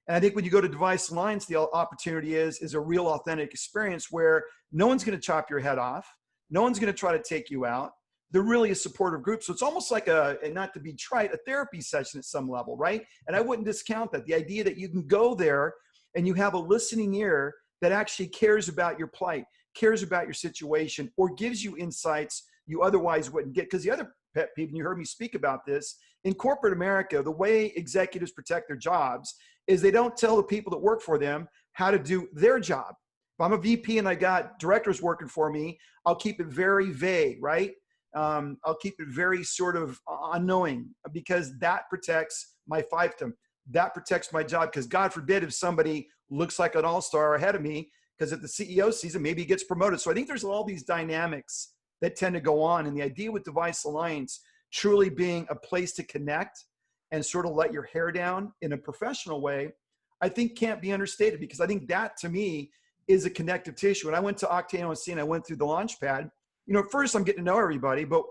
And I think when you go to Device Alliance, the opportunity is a real authentic experience where no one's going to chop your head off. No one's going to try to take you out. They're really a supportive group. So it's almost like and not to be trite, a therapy session at some level, right? And I wouldn't discount that. The idea that you can go there and you have a listening ear that actually cares about your plight, cares about your situation, or gives you insights you otherwise wouldn't get. Because the other pet peeve, and you heard me speak about this, in corporate America, the way executives protect their jobs is they don't tell the people that work for them how to do their job. If I'm a VP and I got directors working for me, I'll keep it very vague, right? I'll keep it very sort of unknowing, because that protects my fiefdom. That protects my job, because God forbid if somebody looks like an all-star ahead of me, because if the CEO sees it, maybe he gets promoted. So I think there's all these dynamics that tend to go on. And the idea with Device Alliance truly being a place to connect and sort of let your hair down in a professional way, I think can't be understated, because I think that to me is a connective tissue. When I went to Octane OSC and I went through the Launchpad, at first I'm getting to know everybody, but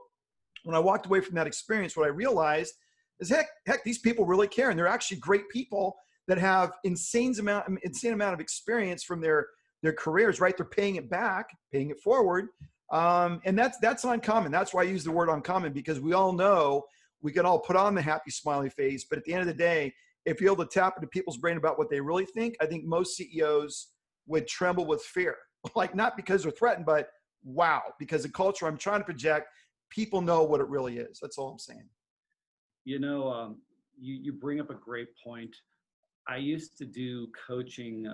when I walked away from that experience, what I realized is heck, these people really care. And they're actually great people that have insane amount of experience from their careers, right? They're paying it back, paying it forward. And that's uncommon. That's why I use the word uncommon, because we all know we can all put on the happy smiley face, but at the end of the day, if you're able to tap into people's brain about what they really think, I think most CEOs would tremble with fear. Like, not because they're threatened, but wow, because the culture I'm trying to project, people know what it really is. That's all I'm saying. You bring up a great point. I used to do coaching,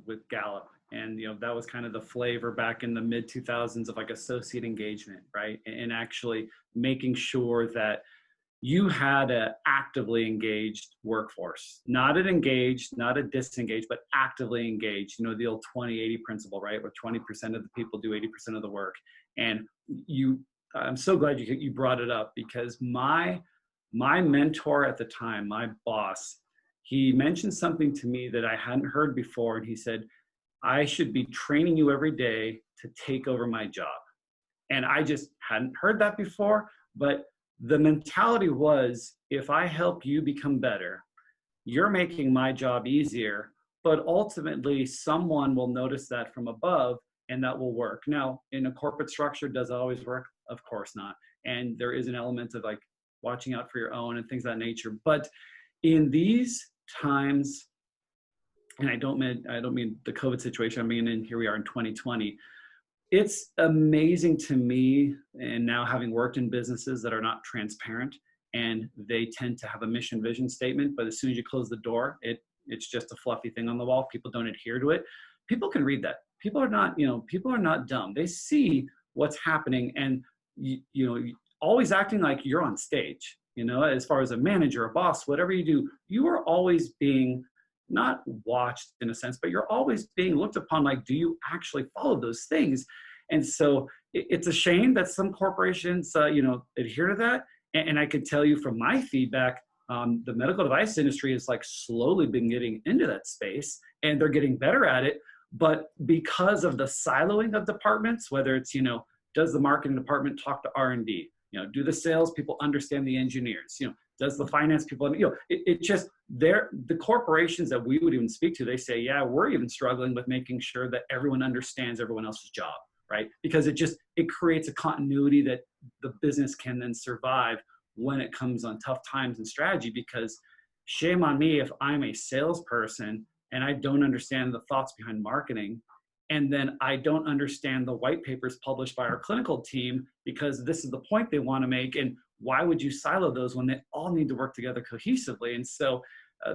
with Gallup, and that was kind of the flavor back in the mid 2000s of like associate engagement, right? And actually making sure that you had an actively engaged workforce, not an engaged, not a disengaged, but actively engaged. The old 20-80 principle, right? Where 20% of the people do 80% of the work. And I'm so glad you brought it up, because my mentor at the time, my boss, he mentioned something to me that I hadn't heard before. And he said, I should be training you every day to take over my job. And I just hadn't heard that before, but the mentality was, if I help you become better, you're making my job easier, but ultimately someone will notice that from above, and that will work. Now, in a corporate structure, does it always work? Of course not. And there is an element of like watching out for your own and things of that nature. But in these times, and I don't mean the COVID situation, I mean, and here we are in 2020, it's amazing to me, and now having worked in businesses that are not transparent, and they tend to have a mission vision statement, but as soon as you close the door, it's just a fluffy thing on the wall. People don't adhere to it. People can read that. People are not, people are not dumb. They see what's happening, and always acting like you're on stage, as far as a manager, a boss, whatever you do, you are always being not watched in a sense, but you're always being looked upon like, do you actually follow those things? And so it's a shame that some corporations, adhere to that. And I could tell you from my feedback, the medical device industry has like slowly been getting into that space, and they're getting better at it. But because of the siloing of departments, whether it's, does the marketing department talk to R&D? Do the sales people understand the engineers? Does the finance people, it just, the corporations that we would even speak to, they say, yeah, we're even struggling with making sure that everyone understands everyone else's job, right? Because it creates a continuity that the business can then survive when it comes on tough times and strategy. Because shame on me if I'm a salesperson and I don't understand the thoughts behind marketing, and then I don't understand the white papers published by our clinical team, because this is the point they want to make. And why would you silo those when they all need to work together cohesively? And so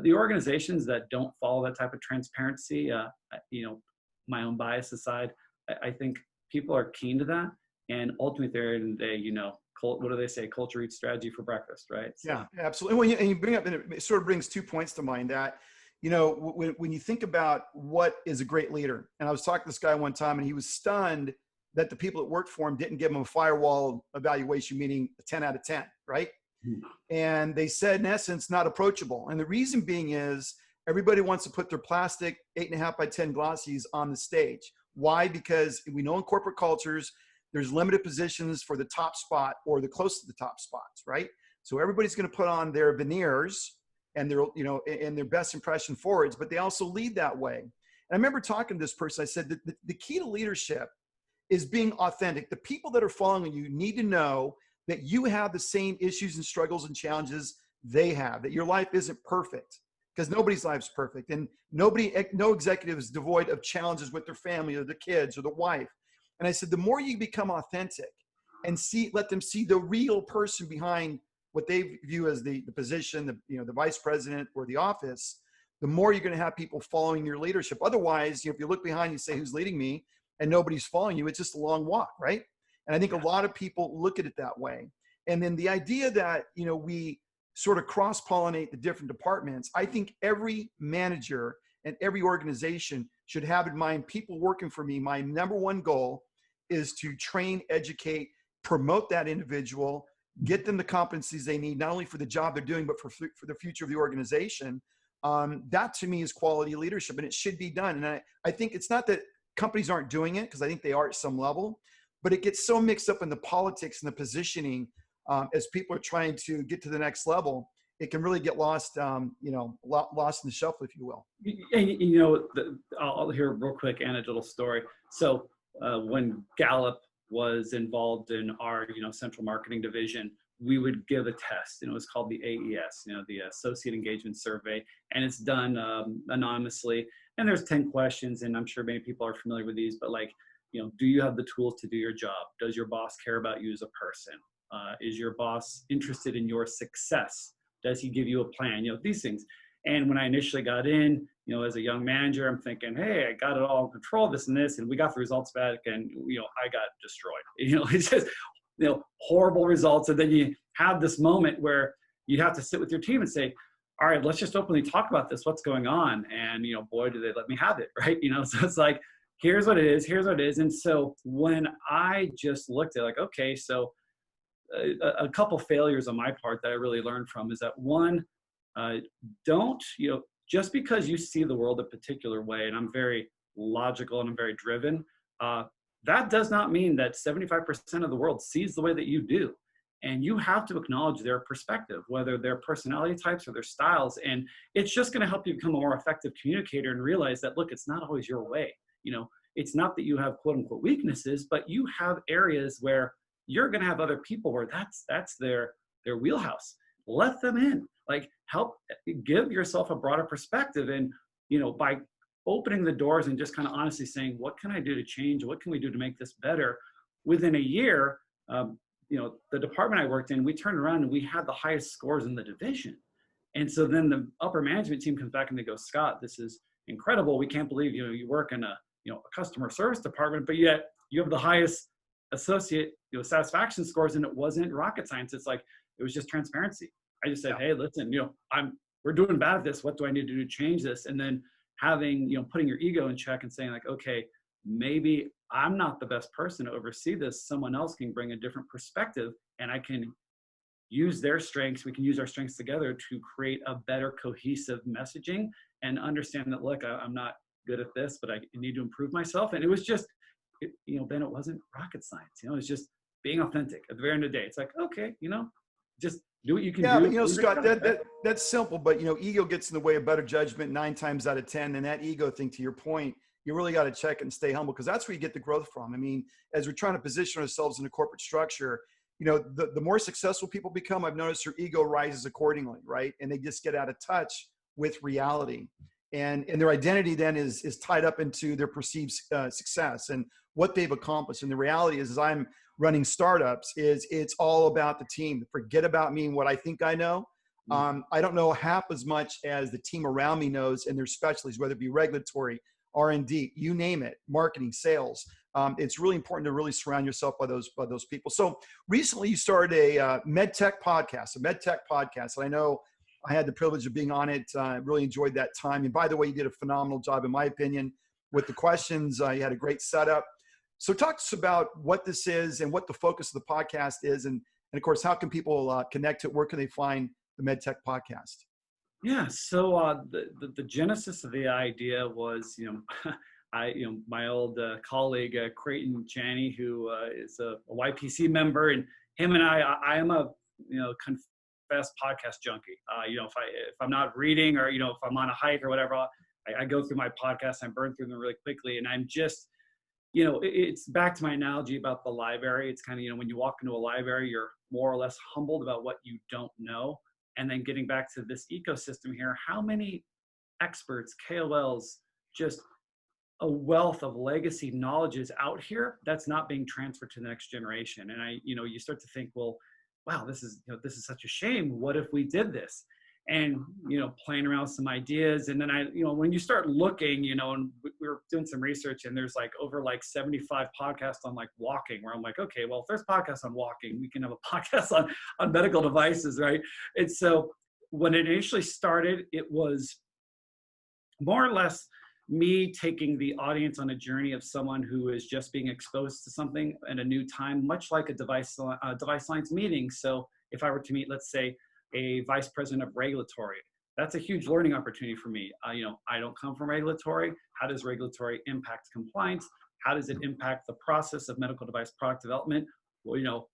the organizations that don't follow that type of transparency, my own bias aside, I think people are keen to that. And ultimately, at the end of the day, what do they say? Culture eats strategy for breakfast, right? So. Yeah, absolutely. And you bring up, and it sort of brings 2 points to mind that, when you think about what is a great leader, and I was talking to this guy one time, and he was stunned that the people that worked for him didn't give him a firewall evaluation, meaning a 10 out of 10, right? And they said, in essence, not approachable. And the reason being is everybody wants to put their plastic 8.5 by 10 glossies on the stage. Why? Because we know in corporate cultures, there's limited positions for the top spot or the close to the top spots, right? So everybody's going to put on their veneers and their, and their best impression forwards, but they also lead that way. And I remember talking to this person, I said that the key to leadership is being authentic. The people that are following you need to know that you have the same issues and struggles and challenges they have, that your life isn't perfect, because nobody's life is perfect. And no executive is devoid of challenges with their family or their kids or the wife. And I said, the more you become authentic and let them see the real person behind what they view as the position, the vice president or the office, the more you're going to have people following your leadership. Otherwise, if you look behind, you say, who's leading me? And nobody's following you. It's just a long walk, right? And I think a lot of people look at it that way. And then the idea that, we sort of cross-pollinate the different departments, I think every manager and every organization should have in mind, people working for me, my number one goal is to train, educate, promote that individual, get them the competencies they need, not only for the job they're doing, but for the future of the organization. That to me is quality leadership, and it should be done. And I think it's not that companies aren't doing it, because I think they are at some level, but it gets so mixed up in the politics and the positioning as people are trying to get to the next level. It can really get lost, lost in the shuffle, if you will. And I'll hear a real quick anecdotal story. So when Gallup was involved in our, central marketing division, we would give a test, and it was called the AES, the Associate Engagement Survey, and it's done anonymously. And there's 10 questions, and I'm sure many people are familiar with these, but do you have the tools to do your job? Does your boss care about you as a person? Is your boss interested in your success? Does he give you a plan? These things. And when I initially got in, as a young manager, I'm thinking, hey, I got it all in control, this and this, and we got the results back, and I got destroyed. It's just horrible results. And then you have this moment where you have to sit with your team and say, all right, let's just openly talk about this. What's going on? And boy, do they let me have it, right? So it's like, here's what it is. Here's what it is. And so when I just looked at okay, so a couple failures on my part that I really learned from is that one, don't, just because you see the world a particular way, and I'm very logical and I'm very driven, that does not mean that 75% of the world sees the way that you do. And you have to acknowledge their perspective, whether their personality types or their styles. And it's just going to help you become a more effective communicator and realize that, look, it's not always your way. It's not that you have quote unquote weaknesses, but you have areas where you're going to have other people where that's their wheelhouse. Let them in, like help give yourself a broader perspective. And, by opening the doors and just kind of honestly saying, what can I do to change? What can we do to make this better? Within a year, the department I worked in, we turned around and we had the highest scores in the division. And so then the upper management team comes back and they go, Scott, this is incredible. We can't believe, you work in a customer service department, but yet you have the highest associate, satisfaction scores. And it wasn't rocket science. It's like, it was just transparency. I just said, hey, listen, we're doing bad at this. What do I need to do to change this? And then having, putting your ego in check and saying like, okay, maybe I'm not the best person to oversee this. Someone else can bring a different perspective and I can use their strengths. We can use our strengths together to create a better cohesive messaging and understand that, look, I'm not good at this, but I need to improve myself. And it was just, then it wasn't rocket science. It's just being authentic. At the very end of the day, it's like, okay, just do what you can do. Yeah, but Scott, that's simple, but ego gets in the way of better judgment 9 times out of 10. And that ego thing, to your point, you really got to check and stay humble, because that's where you get the growth from. I mean, as we're trying to position ourselves in a corporate structure, the more successful people become, I've noticed their ego rises accordingly, right? And they just get out of touch with reality. And their identity then is tied up into their perceived success and what they've accomplished. And the reality is, as I'm running startups, it's all about the team. Forget about me and what I think I know. I don't know half as much as the team around me knows in their specialties, whether it be regulatory, R&D, you name it, marketing, sales. It's really important to really surround yourself by those people. So recently you started a MedTech podcast. And I know I had the privilege of being on it. Really enjoyed that time. And by the way, you did a phenomenal job, in my opinion, with the questions. You had a great setup. So talk to us about what this is and what the focus of the podcast is. And of course, how can people connect to it? Where can they find the MedTech podcast? Yeah. So the genesis of the idea was, my old colleague, Creighton Janney, who is a YPC member, and him and I am a, confessed podcast junkie. If I'm not reading or, if I'm on a hike or whatever, I go through my podcasts, I burn through them really quickly. And I'm just, it's back to my analogy about the library. It's kind of, when you walk into a library, you're more or less humbled about what you don't know. And then getting back to this ecosystem here, how many experts, KOLs, just a wealth of legacy knowledge is out here that's not being transferred to the next generation. And you start to think, well, wow, this is such a shame. What if we did this? And, playing around with some ideas. And then when you start looking, and we were doing some research, and there's over 75 podcasts on walking, where I'm like, okay, well, if there's podcasts on walking, we can have a podcast on medical devices, right? And so when it initially started, it was more or less me taking the audience on a journey of someone who is just being exposed to something at a new time, much like a device science meeting. So if I were to meet, let's say, a vice president of regulatory, that's a huge learning opportunity for me. I don't come from regulatory. How does regulatory impact compliance? How does it impact the process of medical device product development? Well,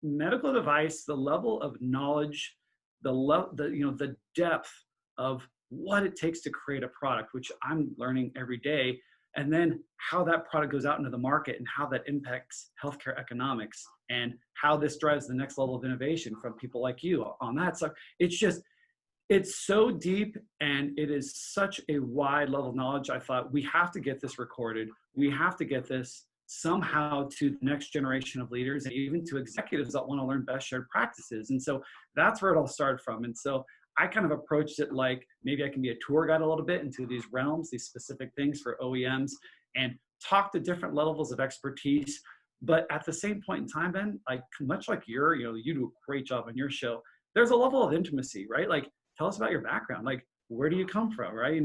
medical device, the level of knowledge, the depth of what it takes to create a product, which I'm learning every day, and then how that product goes out into the market and how that impacts healthcare economics and how this drives the next level of innovation from people like you on that. So it's so deep, and it is such a wide level of knowledge. I thought, we have to get this recorded. We have to get this somehow to the next generation of leaders, and even to executives that want to learn best shared practices. And so that's where it all started from. And so I kind of approached it like, maybe I can be a tour guide a little bit into these realms, these specific things for OEMs, and talk to different levels of expertise. But at the same point in time, Ben, much like you do a great job on your show, there's a level of intimacy, right? Tell us about your background. Where do you come from, right?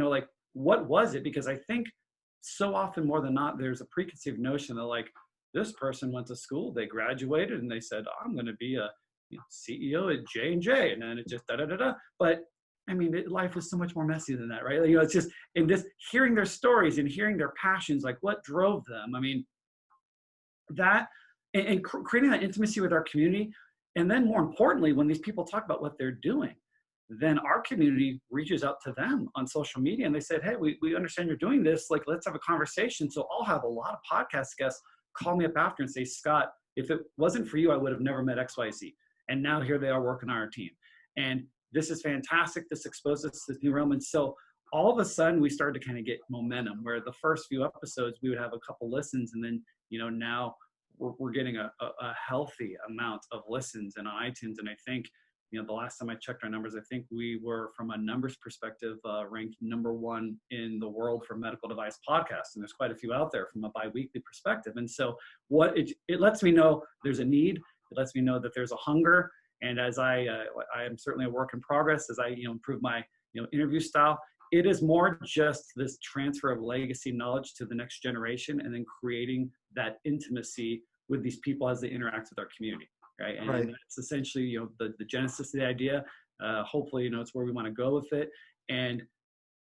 What was it? Because I think so often, more than not, there's a preconceived notion that this person went to school, they graduated, and they said, I'm going to be a CEO at J&J, and then it just da-da-da-da. But I mean, life is so much more messy than that, right? It's just, and just hearing their stories and hearing their passions, what drove them. I mean, that, and creating that intimacy with our community, And then more importantly, when these people talk about what they're doing, then our community reaches out to them on social media and they said, hey, we understand you're doing this. Like, let's have a conversation. So I'll have a lot of podcast guests call me up after and say, Scott, if it wasn't for you, I would have never met XYZ. And now here they are working on our team. And this is fantastic. This exposes us to this new realm. And so all of a sudden we started to kind of get momentum where the first few episodes, we would have a couple listens. And then, now we're getting a healthy amount of listens and on iTunes. And I think, the last time I checked our numbers, I think we were, from a numbers perspective, ranked #1 in the world for medical device podcasts. And there's quite a few out there from a biweekly perspective. And so what it lets me know there's a need. It lets me know that there's a hunger. And as I am certainly a work in progress, as I improve my interview style, it is more just this transfer of legacy knowledge to the next generation, and then creating that intimacy with these people as they interact with our community. Right. And that's essentially, the genesis of the idea. Hopefully, it's where we want to go with it. And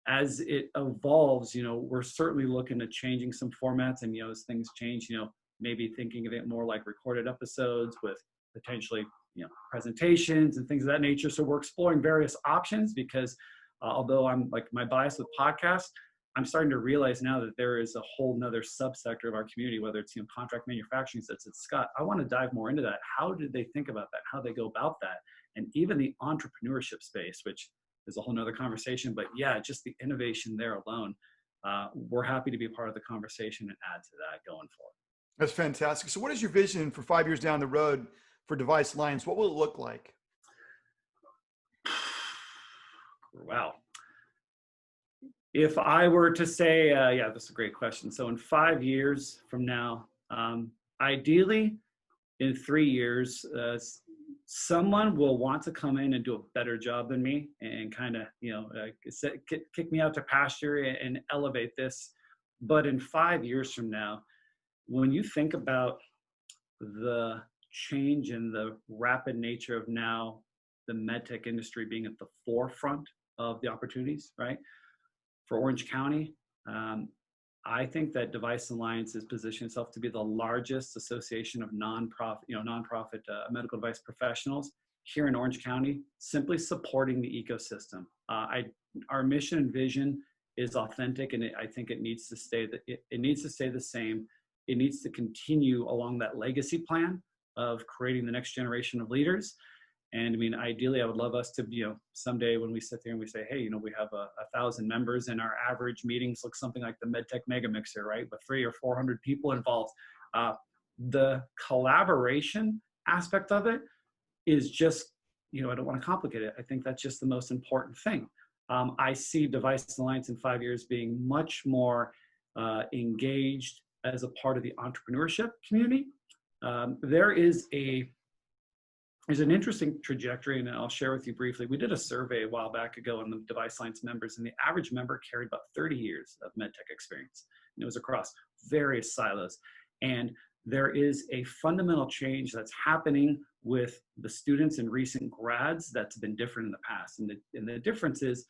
as it evolves, we're certainly looking at changing some formats, and, as things change, maybe thinking of it more like recorded episodes with potentially, presentations and things of that nature. So we're exploring various options because although I'm like my bias with podcasts, I'm starting to realize now that there is a whole nother subsector of our community, whether it's contract manufacturing, that says, Scott, I want to dive more into that. How did they think about that? How they go about that? And even the entrepreneurship space, which is a whole nother conversation, but yeah, just the innovation there alone. We're happy to be a part of the conversation and add to that going forward. That's fantastic. So what is your vision for 5 years down the road for Device Alliance? What will it look like? Wow. If I were to say, that's a great question. So in 5 years from now, ideally in 3 years, someone will want to come in and do a better job than me and kind of, kick me out to pasture and elevate this. But in 5 years from now, when you think about the change and the rapid nature of now the medtech industry being at the forefront of the opportunities, right? For Orange County, I think that Device Alliance has positioned itself to be the largest association of nonprofit medical device professionals here in Orange County, simply supporting the ecosystem. Our mission and vision is authentic, and I think it needs to stay the same. It needs to continue along that legacy plan of creating the next generation of leaders. And I mean, ideally, I would love us to, someday when we sit there and we say, hey, we have 1,000 members and our average meetings look something like the MedTech Mega Mixer, right? With 300 or 400 people involved. The collaboration aspect of it is just, I don't want to complicate it. I think that's just the most important thing. I see Device Alliance in 5 years being much more engaged as a part of the entrepreneurship community. There's an interesting trajectory, and I'll share with you briefly. We did a survey a while back ago on the Device Alliance members, and the average member carried about 30 years of medtech experience. And it was across various silos. And there is a fundamental change that's happening with the students and recent grads that's been different in the past. And the difference is,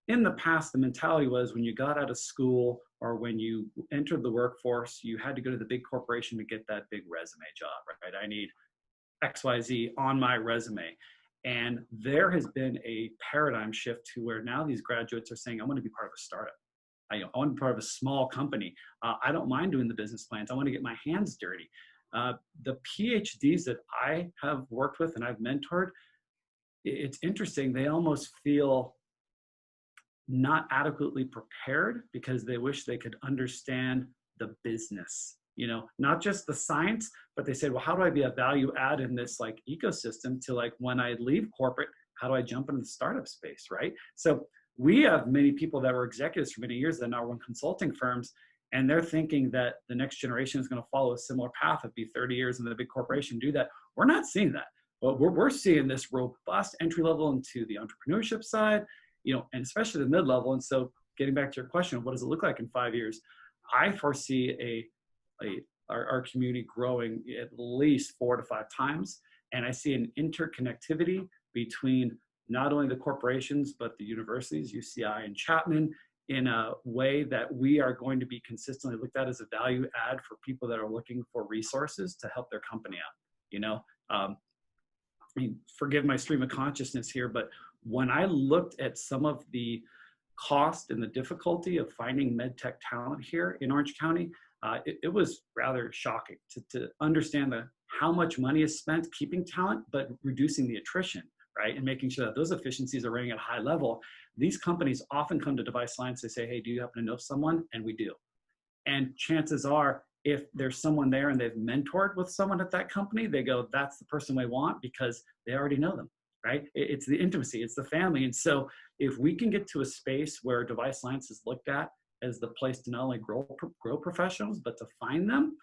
in the past, the mentality was when you got out of school or when you entered the workforce, you had to go to the big corporation to get that big resume job, right? I need XYZ on my resume. And there has been a paradigm shift to where now these graduates are saying, I want to be part of a startup. I want to be part of a small company. I don't mind doing the business plans. I want to get my hands dirty. The PhDs that I have worked with and I've mentored, it's interesting. They almost feel not adequately prepared because they wish they could understand the business. Not just the science, but they said, well, how do I be a value add in this ecosystem to when I leave corporate, how do I jump into the startup space, right? So we have many people that were executives for many years that now run consulting firms, and they're thinking that the next generation is going to follow a similar path of be 30 years in the big corporation, do that. We're not seeing that. But we're seeing this robust entry level into the entrepreneurship side, and especially the mid-level. And so getting back to your question, what does it look like in 5 years? I foresee our community growing at least 4 to 5 times. And I see an interconnectivity between not only the corporations, but the universities, UCI and Chapman, in a way that we are going to be consistently looked at as a value add for people that are looking for resources to help their company out. mean, forgive my stream of consciousness here, but when I looked at some of the cost and the difficulty of finding med tech talent here in Orange County, it was rather shocking to understand how much money is spent keeping talent, but reducing the attrition, right? And making sure that those efficiencies are running at a high level. These companies often come to Device Alliance, they say, hey, do you happen to know someone? And we do. And chances are, if there's someone there and they've mentored with someone at that company, they go, that's the person we want because they already know them, right? It's the intimacy, it's the family. And so if we can get to a space where Device Alliance is looked at as the place to not only grow professionals, but to find them,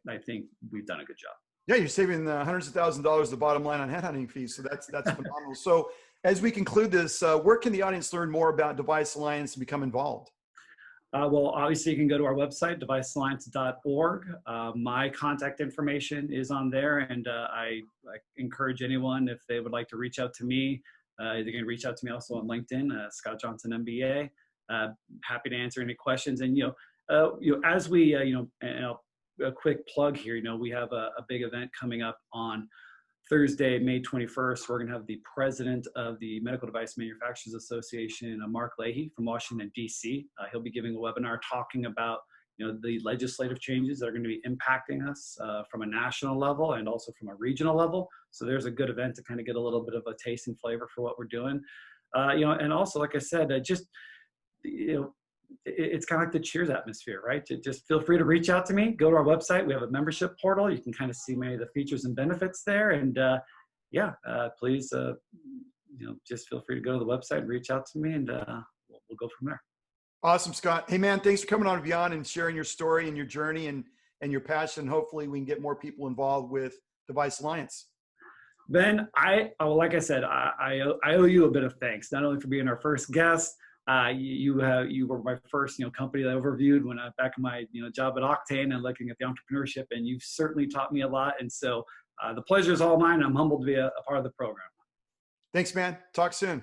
I think we've done a good job. Yeah, you're saving hundreds of thousands of dollars the bottom line on headhunting fees. So that's phenomenal. So as we conclude this, where can the audience learn more about Device Alliance and become involved? Well, obviously, you can go to our website, devicealliance.org. My contact information is on there, and I encourage anyone, if they would like to reach out to me, they can reach out to me also on LinkedIn, Scott Johnson MBA. Happy to answer any questions. And as we, and a quick plug here, we have a big event coming up on Thursday, May 21st. We're going to have the president of the Medical Device Manufacturers Association, Mark Leahy from Washington, D.C. He'll be giving a webinar talking about the legislative changes that are going to be impacting us from a national level and also from a regional level. So there's a good event to kind of get a little bit of a taste and flavor for what we're doing. And also, like I said, it's kind of like the Cheers atmosphere, right? Just feel free to reach out to me. Go to our website. We have a membership portal. You can kind of see many of the features and benefits there. And please, just feel free to go to the website and reach out to me, and we'll go from there. Awesome, Scott. Hey, man, thanks for coming on Beyond and sharing your story and your journey and your passion. Hopefully we can get more people involved with Device Alliance. Ben, like I said, I owe you a bit of thanks, not only for being our first guest. You were my first company that I overviewed when I was back in my job at Octane and looking at the entrepreneurship, and you've certainly taught me a lot. And so the pleasure is all mine. I'm humbled to be a part of the program. Thanks, man. Talk soon.